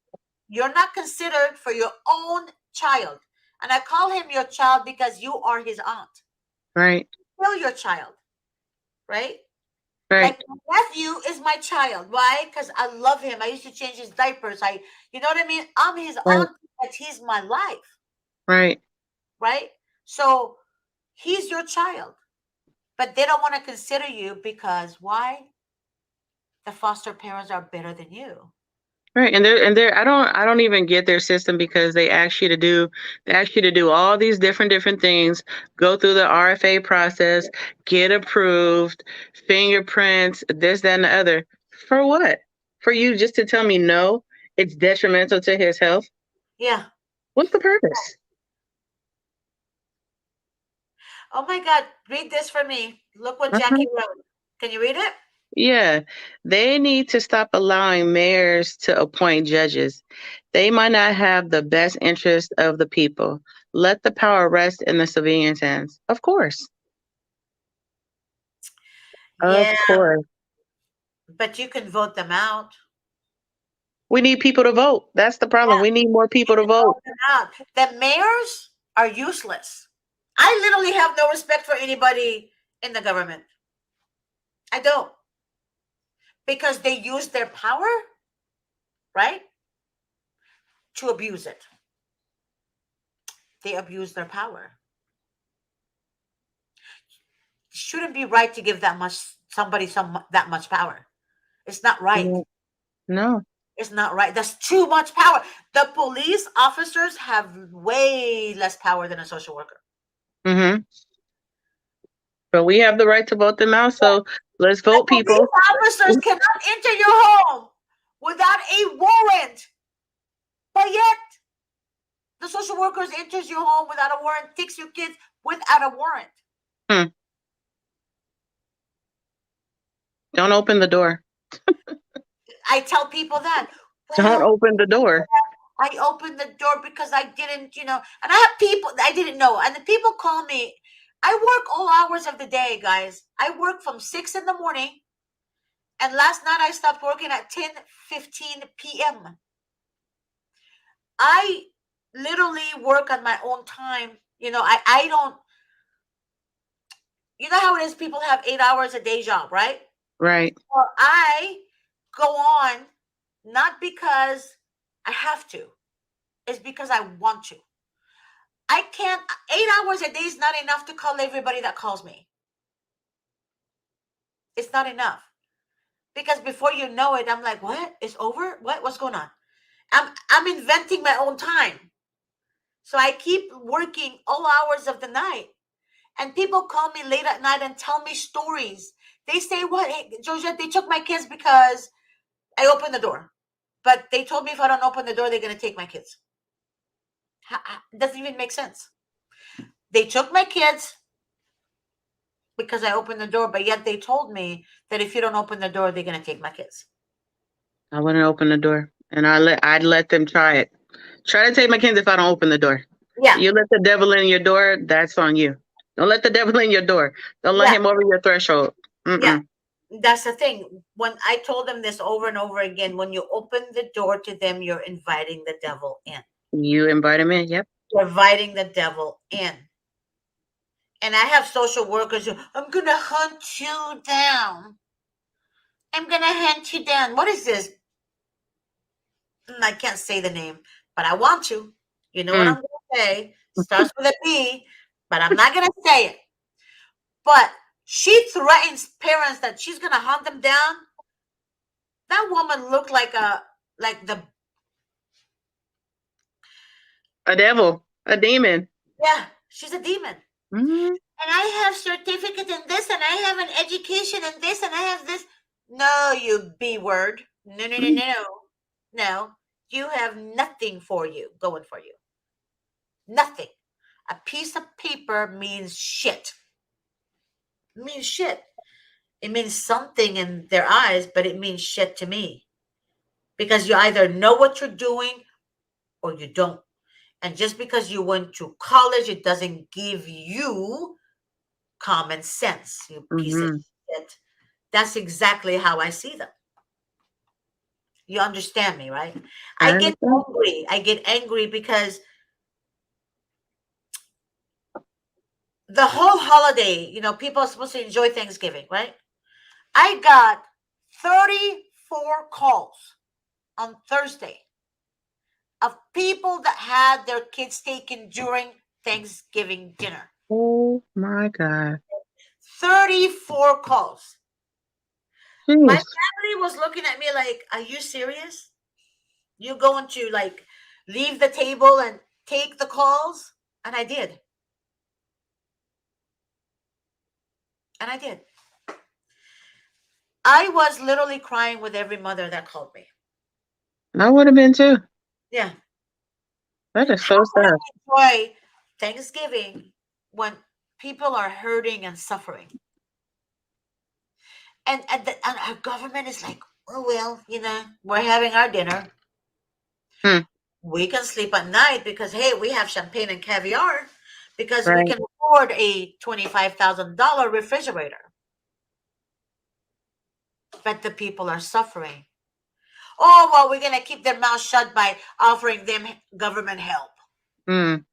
you're not considered for your own child. And I call him your child because you are his aunt. Right. Still your child, right? Right. Like my nephew is my child. Why? Because I love him. I used to change his diapers. You know what I mean? I'm his Right. aunt, but he's my life, Right. right? So he's your child, but they don't want to consider you because why? The foster parents are better than you. Right. And they're I don't even get their system because they ask you to do all these different things, go through the RFA process, get approved, fingerprints, this, that, and the other. For what? For you just to tell me no, it's detrimental to his health? Yeah. What's the purpose? Oh my God. Read this for me. Look what Mhm. Jackie wrote. Can you read it? Yeah, they need to stop allowing mayors to appoint judges. They might not have the best interest of the people. Let the power rest in the civilians' hands. Of course. Yeah, Of course. but you can vote them out. We need people to vote. That's the problem. Yeah, We need more you people to can vote vote. them out. The mayors are useless. I literally have no respect for anybody in the government. I don't. Because they use their power, right, to abuse it. They abuse their power. It shouldn't be right to give that much somebody some that much power. It's not right. No. No. It's not right. That's too much power. The police officers have way less power than a social worker. Hmm. But we have the right to vote them out. So let's The vote, police people. officers cannot enter your home without a warrant. But yet, the social workers enters your home without a warrant, takes your kids without a warrant. Hmm. Don't open the door. I tell people that. Don't Well, open the door. I opened the door because I didn't, and I have people I didn't know. And the people call me. I work all hours of the day, guys. I work from 6 in the morning. And last night I stopped working at 10:15 p.m. I literally work on my own time. I don't, you know how it is, people have 8 hours a day job, right? Right. Well, I go on not because I have to, it's because I want to. I can't, 8 hours a day is not enough to call everybody that calls me. It's not enough. Because before you know it, I'm like, what? It's over? What's going on? I'm inventing my own time. So I keep working all hours of the night. And people call me late at night and tell me stories. They say, "What, hey, Georgette? They took my kids because I opened the door, but they told me if I don't open the door, they're gonna take my kids." It doesn't even make sense. They took my kids because I opened the door, but yet they told me that if you don't open the door, they're gonna take my kids. I wouldn't open the door, and I'd let them try it. Try to take my kids if I don't open the door. Yeah, You let the devil in your door, that's on you. Don't let the devil in your door. Don't let yeah, him over your threshold. yeah. Mm-mm. That's the thing. When I told them this over and over again, when you open the door to them, you're inviting the devil in. You invite him in. Yep. You're inviting the devil in. And I have social workers who, "I'm gonna hunt you down. I'm gonna hunt you down." What is this? I can't say the name, but I want to. You know what I'm Mm. gonna say? Starts with a B, but I'm not gonna say it. But she threatens parents that she's gonna hunt them down. That woman looked like the A devil, a demon. yeah, she's a demon. Mm-hmm. And I have certificate in this, and I have an education in this, and I have this. No, you B word. No, no, no, no, no. You have nothing for you going for you. Nothing. A piece of paper means shit. It means shit. It means something in their eyes, but it means shit to me. Because you either know what you're doing or you don't. And just because you went to college, it doesn't give you common sense, you piece of Mm-hmm. shit. That's exactly how I see them. You understand me, right? I I get understand. angry. I get angry because the whole holiday, people are supposed to enjoy Thanksgiving, right? I got 34 calls on Thursday of people that had their kids taken during Thanksgiving dinner. Oh my God. 34 calls. My Jeez. family was looking at me like, "Are you serious? You going to like leave the table and take the calls?" And I did. And I did. I was literally crying with every mother that called me. I would have been too. Yeah. That is How so can sad. I enjoy Thanksgiving when people are hurting and suffering? And our government is like, "Oh, well, we're having our dinner. Hmm. We can sleep at night because, hey, we have champagne and caviar because we Right. can afford a $25,000 refrigerator." But the people are suffering. "Oh, well, we're going to keep their mouth shut by offering them government help." Mm.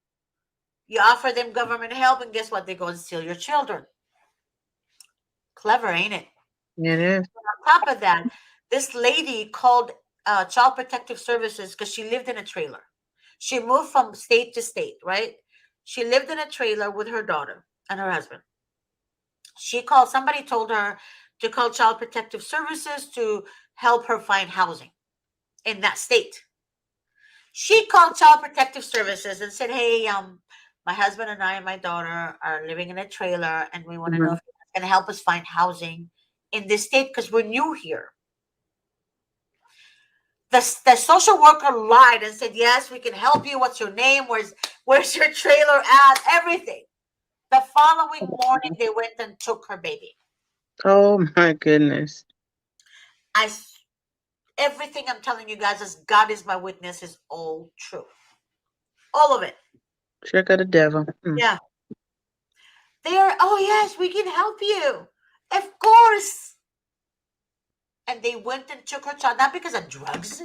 You offer them government help, and guess what? They go and steal your children. Clever, ain't it? It is. On top of that, this lady called Child Protective Services because she lived in a trailer. She moved from state to state, right? She lived in a trailer with her daughter and her husband. Somebody told her to call Child Protective Services to help her find housing in that state. She called Child Protective Services and said, "Hey, my husband and I and my daughter are living in a trailer, and we want to know Mm-hmm. if you can help us find housing in this state because we're new here." The social worker lied and said, "Yes, we can help you. What's your name? Where's your trailer at? Everything." The following morning, they went and took her baby. Oh my goodness. I Everything I'm telling you guys, as God is my witness, is all true. All of it. Trick of the devil. Mm. Yeah. "Oh, yes, we can help you. Of course." And they went and took her child, not because of drugs,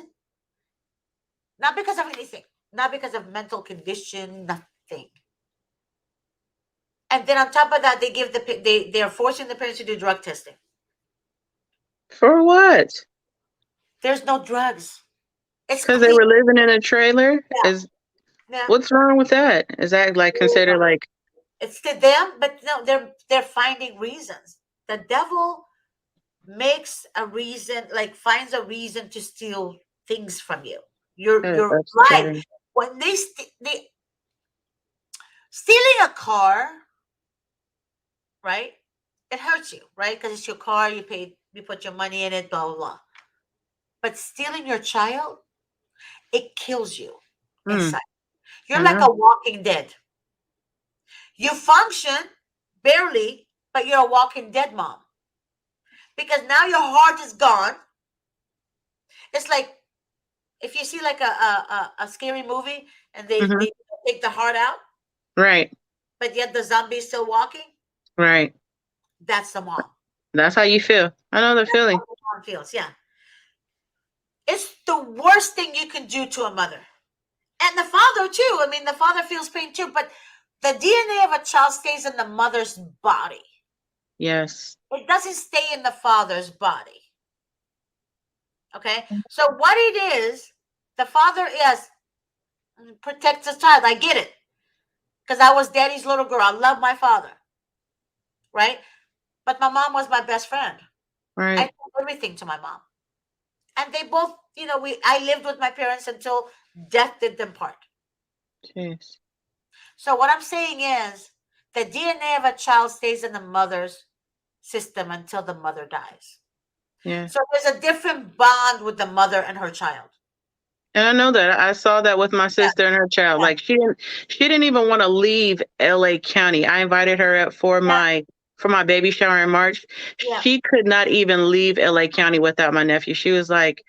not because of anything, not because of mental condition, nothing. And then on top of that, they're forcing the parents to do drug testing. For what? There's no drugs. It's Because they clean. were living in a trailer? Yeah. Is Yeah. what's wrong with that? Is that like considered like It's to them, but no, they're finding reasons. The devil makes a reason, like finds a reason to steal things from you. Your life. When they stealing a car, right? It hurts you, right? Because it's your car, you paid, you put your money in it, blah blah blah. But stealing your child, it kills you Mm, inside. You're I like know. a walking dead. You function barely, but you're a walking dead mom because now your heart is gone. It's like if you see like a scary movie and Hmm. they take the heart out, Right. but yet the zombie is still walking. Right. That's the mom. That's how you feel. I know the That's how feeling. the mom feels. Yeah, it's the worst thing you can do to a mother and the father too. I mean, the father feels pain too, but the DNA of a child stays in the mother's body. Yes. It doesn't stay in the father's body. Okay, so what it is, the father is protects his child. I get it because I was daddy's little girl. I love my father, right? But my mom was my best friend. I Right. told everything to my mom, and they both, we I lived with my parents until death did them part. Jeez. So what I'm saying is, the DNA of a child stays in the mother's system until the mother dies. Yeah. So there's a different bond with the mother and her child. And I know that. I saw that with my Yeah, sister and her child. yeah, Like she didn't even want to leave LA County. I invited her up yeah, for my baby shower in March. yeah, She could not even leave LA County without my nephew. She was like,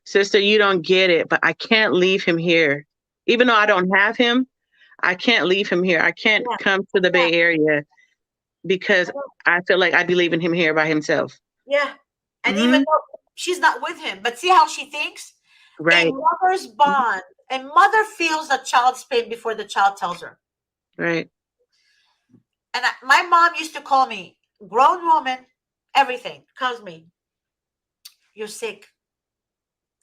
"Sister, you don't get it, but I can't leave him here. Even though I don't have him, I can't leave him here. I can't yeah, come to the yeah. Bay Area because I know. I feel like I'd be leaving him here by himself." Yeah. And even Mhm. though she's not with him, but see how she thinks? A Right. mother's bond, a mother feels a child's pain before the child tells her. Right. And my mom used to call me, grown woman, everything, calls me, you're sick.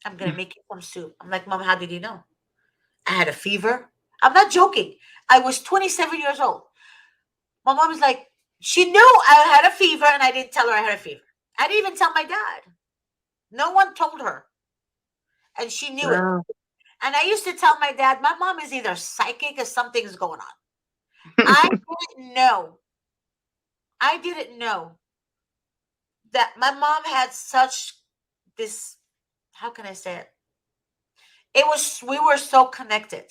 I'm going to make you some soup. I'm like, Mom, how did you know? I had a fever. I'm not joking. I was 27 years old. My mom was like, she knew I had a fever and I didn't tell her I had a fever. I didn't even tell my dad. No one told her. And she knew it. Wow. And I used to tell my dad, my mom is either psychic or something's going on. I didn't know. I didn't know that my mom had such this, how can I say it? We were so connected.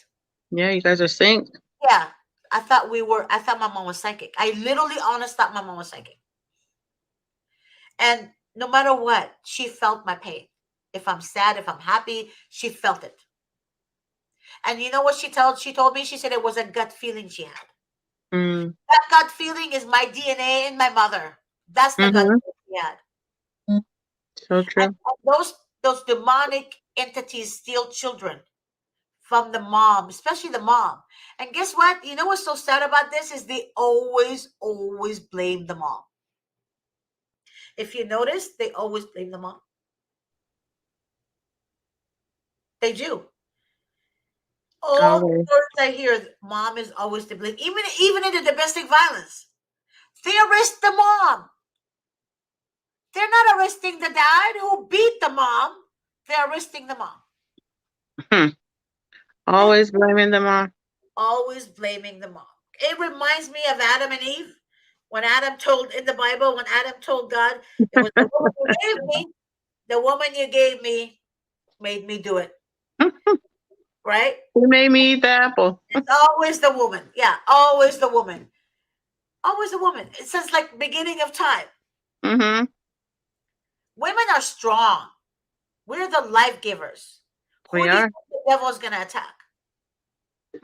Yeah, you guys are synced. Yeah. I thought my mom was psychic. I literally honest thought my mom was psychic. And no matter what, she felt my pain. If I'm sad, if I'm happy, she felt it. And you know what she told me? She said it was a gut feeling she had. Mm. That gut feeling is my DNA in my mother. That's the gut Mhm. feeling she had. So And, true. those demonic entities steal children from the mom, especially the mom. And guess what? You know what's so sad about this is they always blame the mom. If you notice, they always blame the mom. They do. All the Always. stories I hear, mom is always to blame. Even in the domestic violence, they arrest the mom. They're not arresting the dad who beat the mom. They're arresting the mom. Hmm. Yeah, Always blaming them on. always blaming the mom. It reminds me of Adam and Eve. When Adam told in the Bible, when Adam told God, it was the woman you gave me, the woman you gave me made me do it. Right? Who made me eat the apple? It's always the woman. Yeah, always the woman. Always the woman. It says like beginning of time. Mm-hmm. Women are strong. We're the life givers. We Who do you are think the devil is going to attack?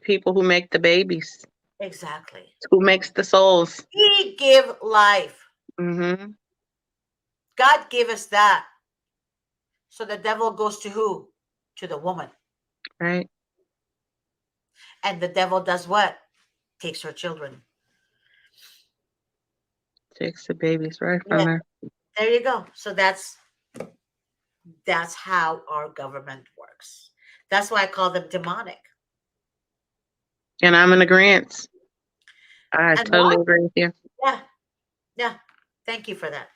people who make the babies, Exactly. who makes the souls. We give life. Mm-hmm. God gave us that. So the devil goes to who? To the woman. Right. And the devil does what? Takes her children. Takes the babies right Yeah, from her. there you go. So that's how our government works. That's why I call them demonic. And I'm in agreement. I And totally why? agree with you. Yeah, yeah. Thank you for that.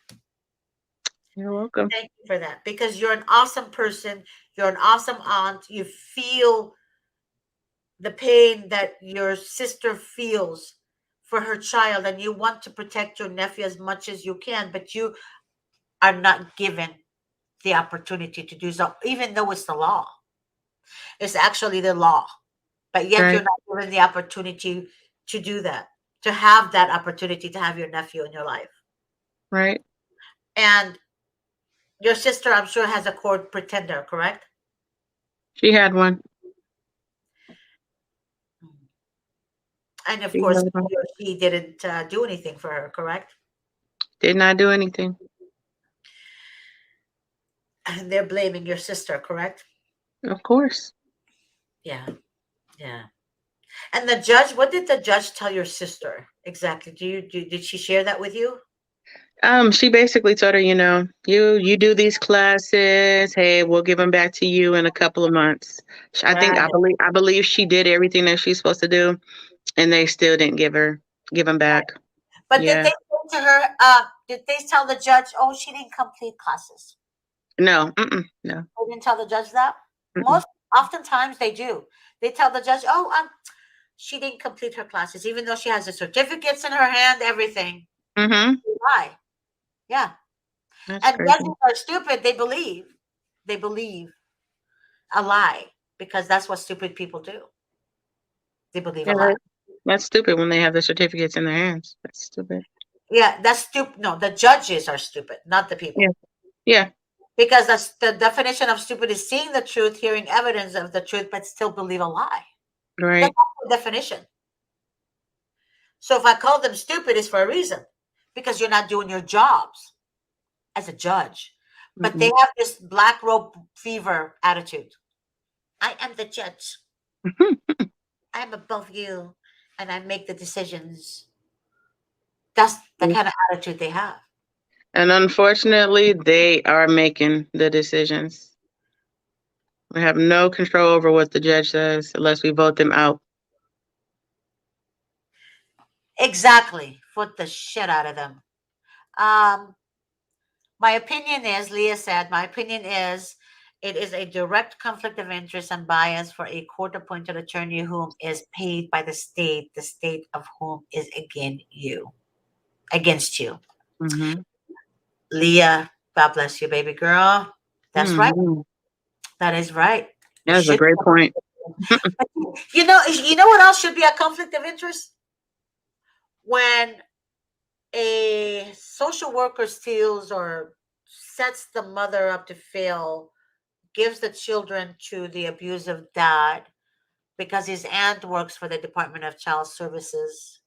You're welcome. Thank you for that. Because you're an awesome person. You're an awesome aunt. You feel the pain that your sister feels for her child, and you want to protect your nephew as much as you can, but you are not given the opportunity to do so, even though it's the law. It's actually the law, but yet you're Right. not given the opportunity to do that, to have that opportunity to have your nephew in your life. Right. And your sister, I'm sure, has a court pretender, correct? She had one. And of She course, had one. he or she didn't do anything for her, correct? Did not do anything. And they're blaming your sister, correct? Of course. Yeah, yeah. And the judge, what did the judge tell your sister exactly? Did she share that with you? She basically told her, you do these classes. Hey, we'll give them back to you in a couple of months. I think Right. I believe she did everything that she's supposed to do, and they still didn't give them back. But did Yeah. they say to her, did they tell the judge, oh, she didn't complete classes? No. No. They didn't tell the judge that? Mm-mm. Most oftentimes they do. They tell the judge, oh, she didn't complete her classes, even though she has the certificates in her hand, everything. Mm-hmm. They lie. Yeah. That's And crazy. judges are stupid. They believe a lie because that's what stupid people do. They believe a Yeah, lie. that's stupid when they have the certificates in their hands. That's stupid. Yeah, that's stupid. No, the judges are stupid, not the Yeah. people. Yeah. Because that's the definition of stupid is seeing the truth, hearing evidence of the truth, but still believe a lie. That's Right. the definition. So if I call them stupid, it's for a reason. Because you're not doing your jobs as a judge. But they Mm-mm. have this black robe fever attitude. I am the judge. I'm above you. And I make the decisions. That's the kind of attitude they have. And unfortunately, they are making the decisions. We have no control over what the judge says unless we vote them out. Exactly. Put the shit out of them. Um, my opinion is, Leah said, my opinion is it is a direct conflict of interest and bias for a court appointed attorney whom is paid by the state of whom is against you. Mm-hmm. Leah, God bless you, baby girl. That's right. Mm-hmm. That is right. It That's a should great point. be. You know what else should be a conflict of interest? When a social worker steals or sets the mother up to fail, gives the children to the abusive dad because his aunt works for the Department of Child Services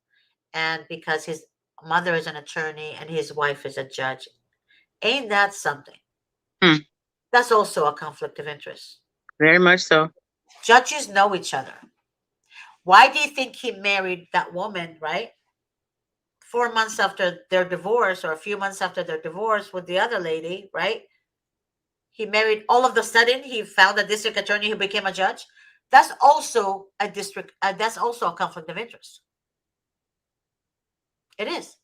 and because his mother is an attorney and his wife is a judge. Ain't that something? Hmm. That's also a conflict of interest. Very much so. Judges know each other. Why do you think he married that woman, right? 4 months after their divorce, or a few months after their divorce with the other lady, right? He married all of the sudden, he found a district attorney who became a judge. That's also a conflict of interest. It is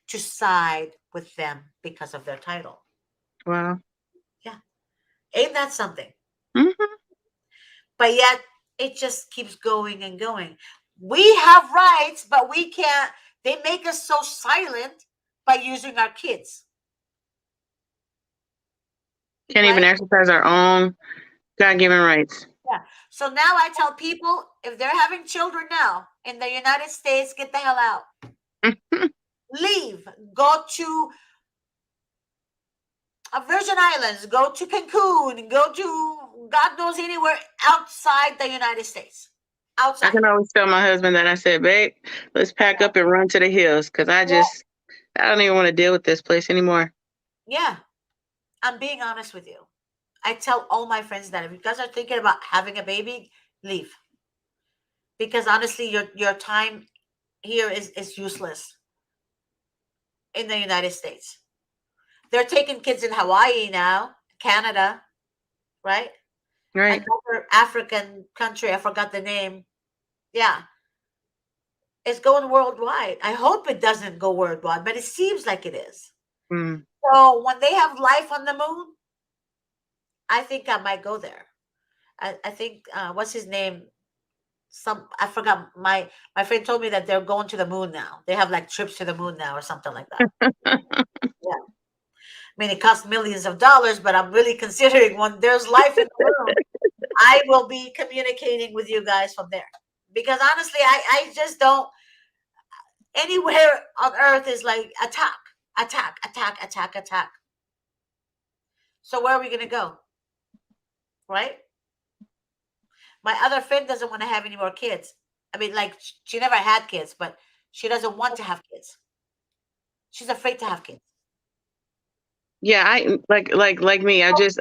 to side with them because of their title. Wow. Yeah. Ain't that something? Mm-hmm. But yet it just keeps going and going. We have rights, but we can't. They make us so silent by using our kids, Can't even right? exercise our own God-given rights. Yeah. So now I tell people if they're having children now in the United States, get the hell out. Leave. Go to Virgin Islands. Go to Cancun. Go to God knows anywhere outside the United States. I Outside. can always tell my husband that I said, babe, let's pack up and run to the hills because I don't even want to deal with this place anymore. Yeah. I'm being honest with you. I tell all my friends that if you guys are thinking about having a baby, leave. Because honestly, your time here is useless in the United States. They're taking kids in Hawaii now, Canada, right? Right. Another African country, I forgot the name. Yeah, it's going worldwide. I hope it doesn't go worldwide, but it seems like it is. Mm. So when they have life on the moon, I think I might go there. I think what's his name? I forgot, my friend told me that they're going to the moon now. They have like trips to the moon now or something like that. Yeah. I mean, it costs millions of dollars, but I'm really considering when there's life in the moon, I will be communicating with you guys from there. Because honestly, I just don't, anywhere on earth is like attack, attack, attack, attack, attack. So where are we going to go? Right? My other friend doesn't want to have any more kids. I mean, like, she never had kids, but she doesn't want to have kids. She's afraid to have kids. Yeah, I like me. I just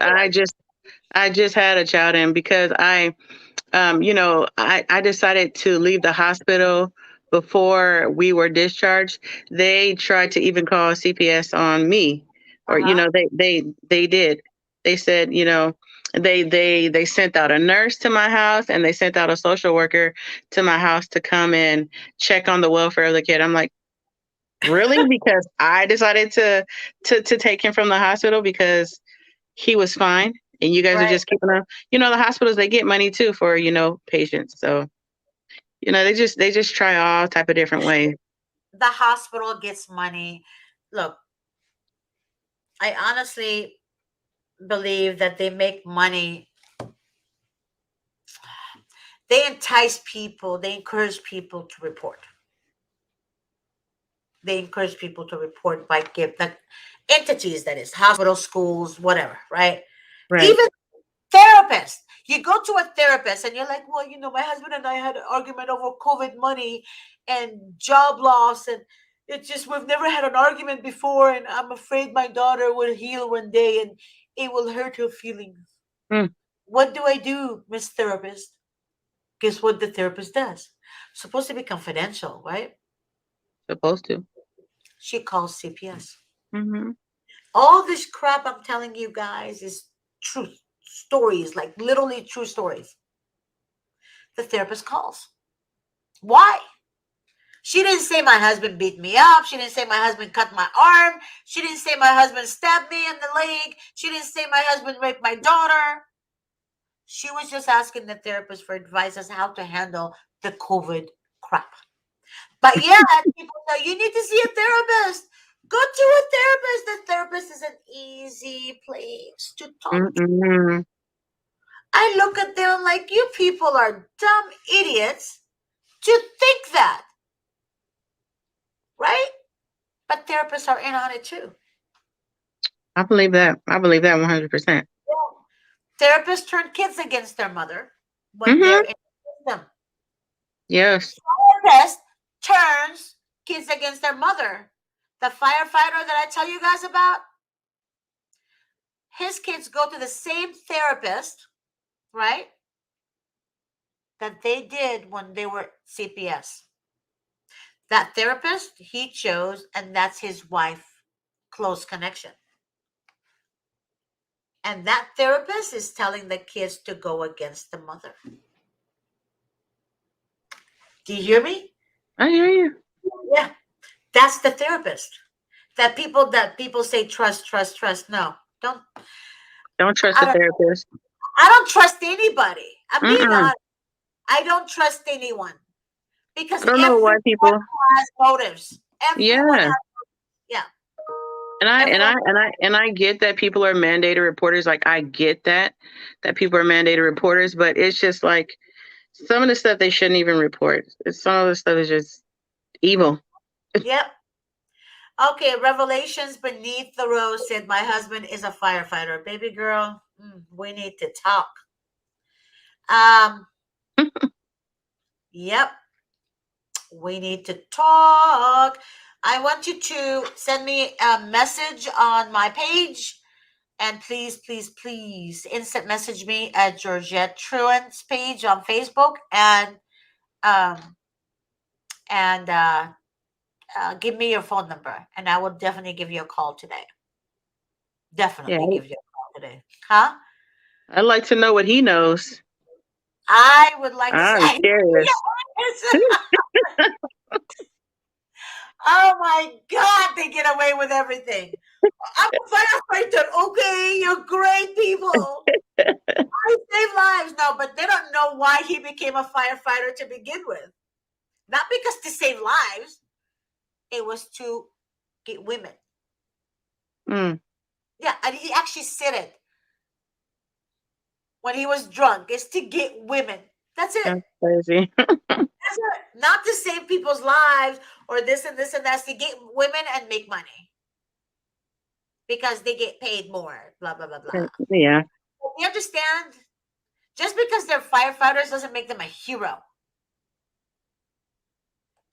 had a child, and because I decided to leave the hospital before we were discharged. They tried to even call CPS on me, or Uh-huh. they did. They said, they sent out a nurse to my house, and they sent out a social worker to my house to come and check on the welfare of the kid. I'm like, really? Because I decided to take him from the hospital because he was fine, and you guys are Right. just keeping him. The hospitals, they get money too for patients. So they just try all type of different ways. The hospital gets money. Look, I honestly believe that they make money. They entice people, they encourage people to report. They encourage people to report by give like entities, that is, hospital, schools, whatever, right? Right. Even therapist. You go to a therapist and you're like, well, my husband and I had an argument over COVID money and job loss, and it's just we've never had an argument before, and I'm afraid my daughter will heal one day and it will hurt her feelings. Mm, What do I do, Miss Therapist? Guess what the therapist does? Supposed to be confidential, right? supposed to. She calls CPS. Hmm. All this crap I'm telling you guys is true stories, like literally true stories. The therapist calls. Why? She didn't say my husband beat me up. She didn't say my husband cut my arm. She didn't say my husband stabbed me in the leg. She didn't say my husband raped my daughter. She was just asking the therapist for advice as how to handle the COVID crap. But yeah, people say you need to see a therapist. Go to a therapist. The therapist is an easy place to talk to. Mm-mm. I look at them like, you people are dumb idiots to think that, right? But therapists are in on it too. I believe that. I believe that 100%. Therapists turn kids against their mother when they're Hmm. in the system. Yes. Therapist turns kids against their mother. The firefighter that I tell you guys about, his kids go to the same therapist, right? That they did when they were CPS. That therapist he chose, and that's his wife, close connection. And that therapist is telling the kids to go against the mother. Do you hear me? I hear you. Yeah. That's the therapist. That people say trust, trust, trust. No, don't. Don't trust I the don't. therapist. I don't trust anybody. I'm being Mm-mm. honest. I don't trust anyone because I don't know why everyone people. has motives. Everyone Yeah. has. Yeah. And I and Everyone. I and I and I get that people are mandated reporters. Like, I get that people are mandated reporters, but it's just like some of the stuff they shouldn't even report. Some of the stuff is just evil. Yep. Okay. Revelations beneath the rose said my husband is a firefighter. Baby girl, we need to talk. Um. Yep. We need to talk. I want you to send me a message on my page, and please, please, please instant message me at Georgette Truant's page on Facebook, um and give me your phone number, and I will definitely give you a call today. Yeah, Definitely give you a call today. Huh? I'd like to know what he knows. I would like to I'm say, curious. oh my God, they get away with everything. I'm a firefighter. Okay, you're great people. I save lives. No, but they don't know why he became a firefighter to begin with. Not because to save lives, it was to get women. Mm. Yeah, and he actually said it when he was drunk, is to get women. That's it. That's crazy. That's it. Not to save people's lives or this and this and that. To get women and make money because they get paid more. Blah blah blah blah. Yeah. You understand? Just because they're firefighters doesn't make them a hero.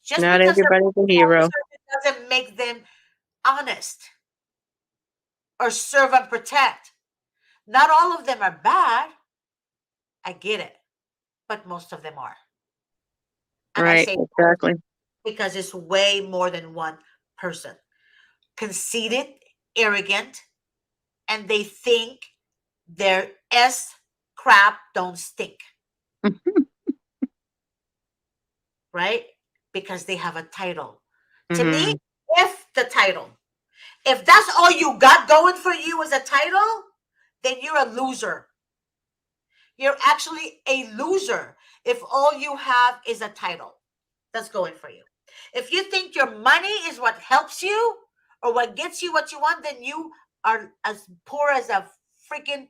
Just Not because they're everybody's a police hero. officers doesn't make them honest or serve and protect. Not all of them are bad. I get it, but most of them are. And I Right. say Exactly. because it's way more than one person. Conceited, arrogant, and they think their S crap don't stink, right? Because they have a title. To me, Mm-hmm. if the title, if that's all you got going for you as a title, then you're a loser. You're actually a loser if all you have is a title that's going for you. If you think your money is what helps you or what gets you what you want, then you are as poor as a freaking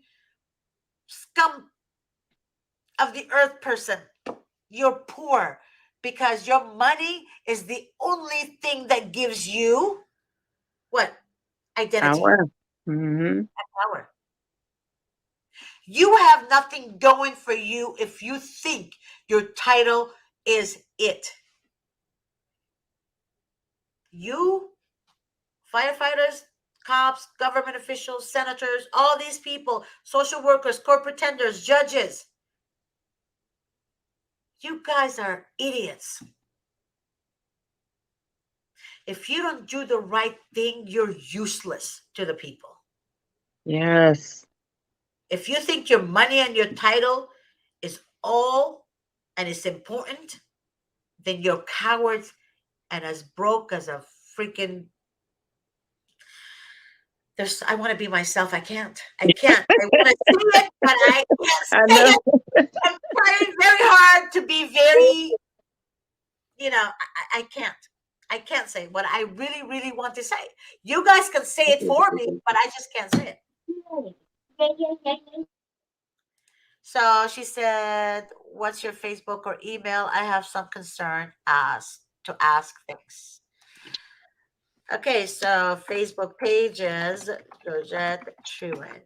scum of the earth person. You're poor because your money is the only thing that gives you what? Identity, Power. Mm-hmm. power. You have nothing going for you if you think your title is it. You, firefighters, cops, government officials, senators, all these people, social workers, court pretenders, judges, you guys are idiots. If you don't do the right thing, you're useless to the people. Yes. If you think your money and your title is all and it's important, then you're cowards and as broke as a freaking. I want to be myself. I can't. I can't. I want to see it, but I can't I say know. it. I'm trying very hard to be very, I can't. I can't say what I really, really want to say. You guys can say it for me, but I just can't say it. So she said, "What's your Facebook or email? I have some concern to ask things." Okay, so Facebook pages, Georgette Truin.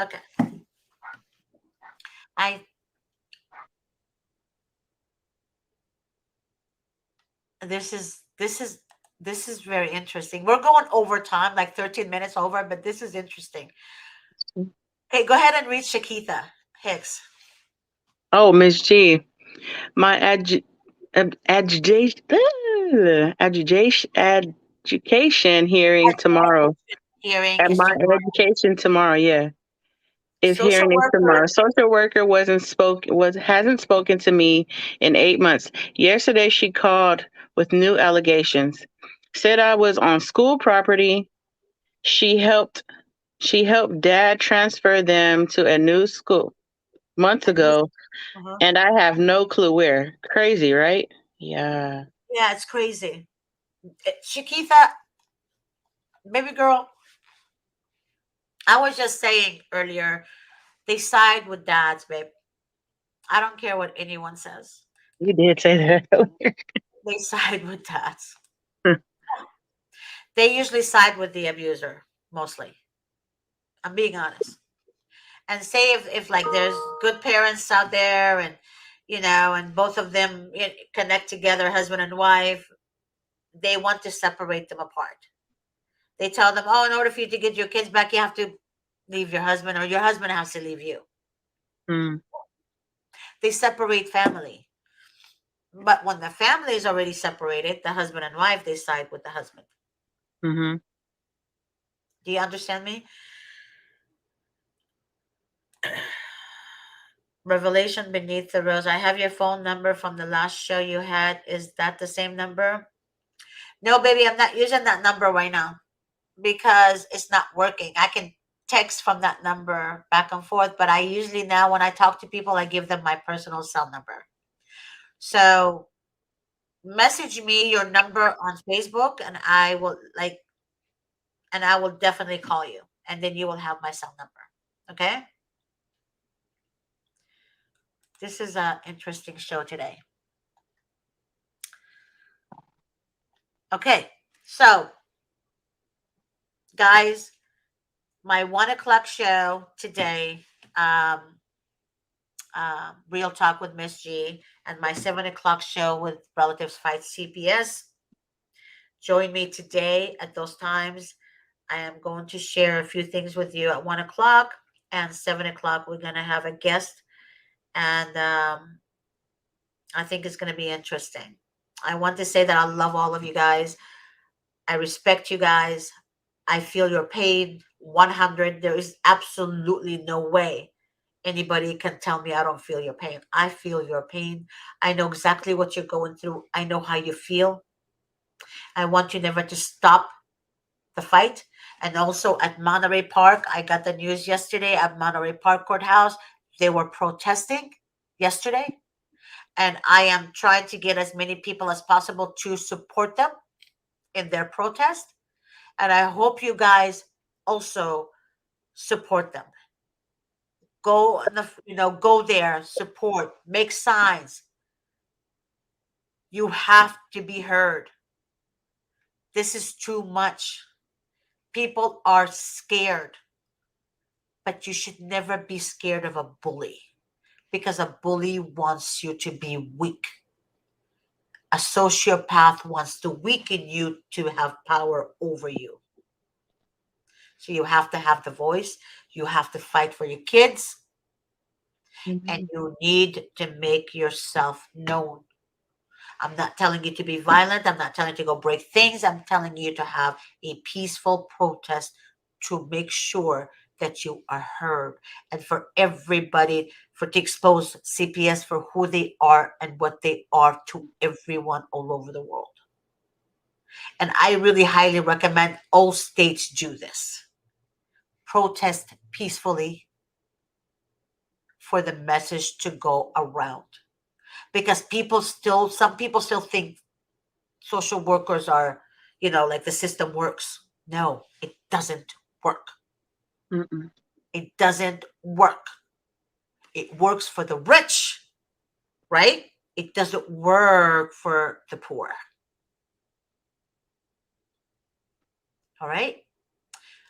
Okay, I this is this is this is very interesting. We're going over time, like 13 minutes over, but this is interesting. Okay, go ahead and read Shakitha Hicks. Oh, Miss G, my agitation, education hearing tomorrow. Hearing At is my tomorrow. education tomorrow, yeah, is Social hearing is worker. tomorrow. Social worker hasn't spoken to me in 8 months. Yesterday, she called with new allegations. Said I was on school property. She helped. She helped dad transfer them to a new school months And who's, ago, uh-huh. and I have no clue where. Crazy, right? Yeah. Yeah, it's crazy. Shakitha, baby girl, I was just saying earlier, they side with dads, babe. I don't care what anyone says. You did say that earlier. They side with dads. They usually side with the abuser, mostly. I'm being honest. And say if like there's good parents out there and and both of them connect together, husband and wife, they want to separate them apart. They tell them, oh, in order for you to get your kids back, you have to leave your husband or your husband has to leave you. Mm, They separate family. But when the family is already separated, the husband and wife, they side with the husband. mm-hmm. Do you understand me? Revelation beneath the rose. I have your phone number from the last show you had. Is that the same number? No, baby, I'm not using that number right now because it's not working. I can text from that number back and forth. But I usually now, when I talk to people, I give them my personal cell number. So message me your number on Facebook, and I will definitely call you, and then you will have my cell number. Okay. This is an interesting show today. Okay. So, guys, my 1 o'clock show today, um, Real Talk with Miss G, and my 7 o'clock show with Relatives Fight CPS. Join me today at those times. I am going to share a few things with you at 1 o'clock and 7 o'clock. We're going to have a guest, and I think it's going to be interesting. I want to say that I love all of you guys. I respect you guys. I feel your pain 100. There is absolutely no way anybody can tell me I don't feel your pain. I feel your pain. I know exactly what you're going through. I know how you feel. I want you never to stop the fight. And also at Monterey Park, I got the news yesterday at Monterey Park Courthouse. They were protesting yesterday. And I am trying to get as many people as possible to support them in their protest. And I hope you guys also support them. Go in go there, support, make signs. You have to be heard. This is too much. People are scared, but you should never be scared of a bully because a bully wants you to be weak. A sociopath wants to weaken you to have power over you. So you have to have the voice. You have to fight for your kids, and Mhm. you need to make yourself known. I'm not telling you to be violent. I'm not telling you to go break things. I'm telling you to have a peaceful protest to make sure that you are heard, and for everybody for to expose CPS for who they are and what they are to everyone all over the world. And I really highly recommend all states do this. Protest peacefully for the message to go around. Because some people still think social workers are, like the system works. No, it doesn't work. Mm-mm. It doesn't work. It works for the rich, right? It doesn't work for the poor. All right.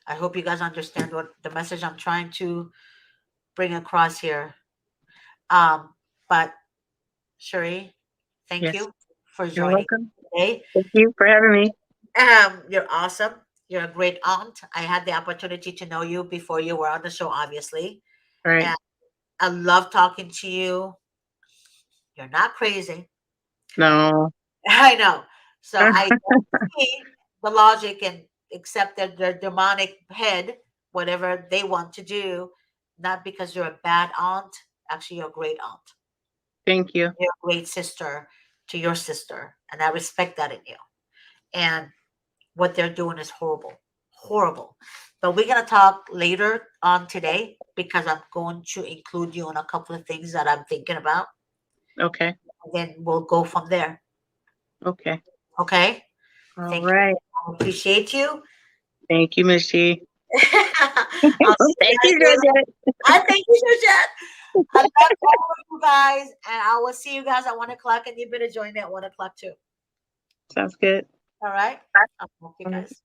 I hope you guys understand what the message I'm trying to bring across here. But Sherry, thank Yes, you for you're joining welcome. today. Thank you for having me. You're awesome. You're a great aunt. I had the opportunity to know you before you were on the show, obviously. All right. And I love talking to you. You're not crazy. No. I know. So I don't see the logic and accept that their demonic head, whatever they want to do, not because you're a bad aunt. Actually, you're a great aunt. Thank you. You're a great sister to your sister. And I respect that in you. And what they're doing is horrible. Horrible. But we're going to talk later on today because I'm going to include you on a couple of things that I'm thinking about. Okay. And then we'll go from there. Okay. Okay? All Thank you. right. I appreciate you. Thank you, Miss G. I'll see you Thank guys you, later. Georgette. I thank you, Georgette. I love all of you guys. And I will see you guys at 1 o'clock. And you better join me at 1 o'clock too. Sounds good. All right? I'll talk to you All right. guys.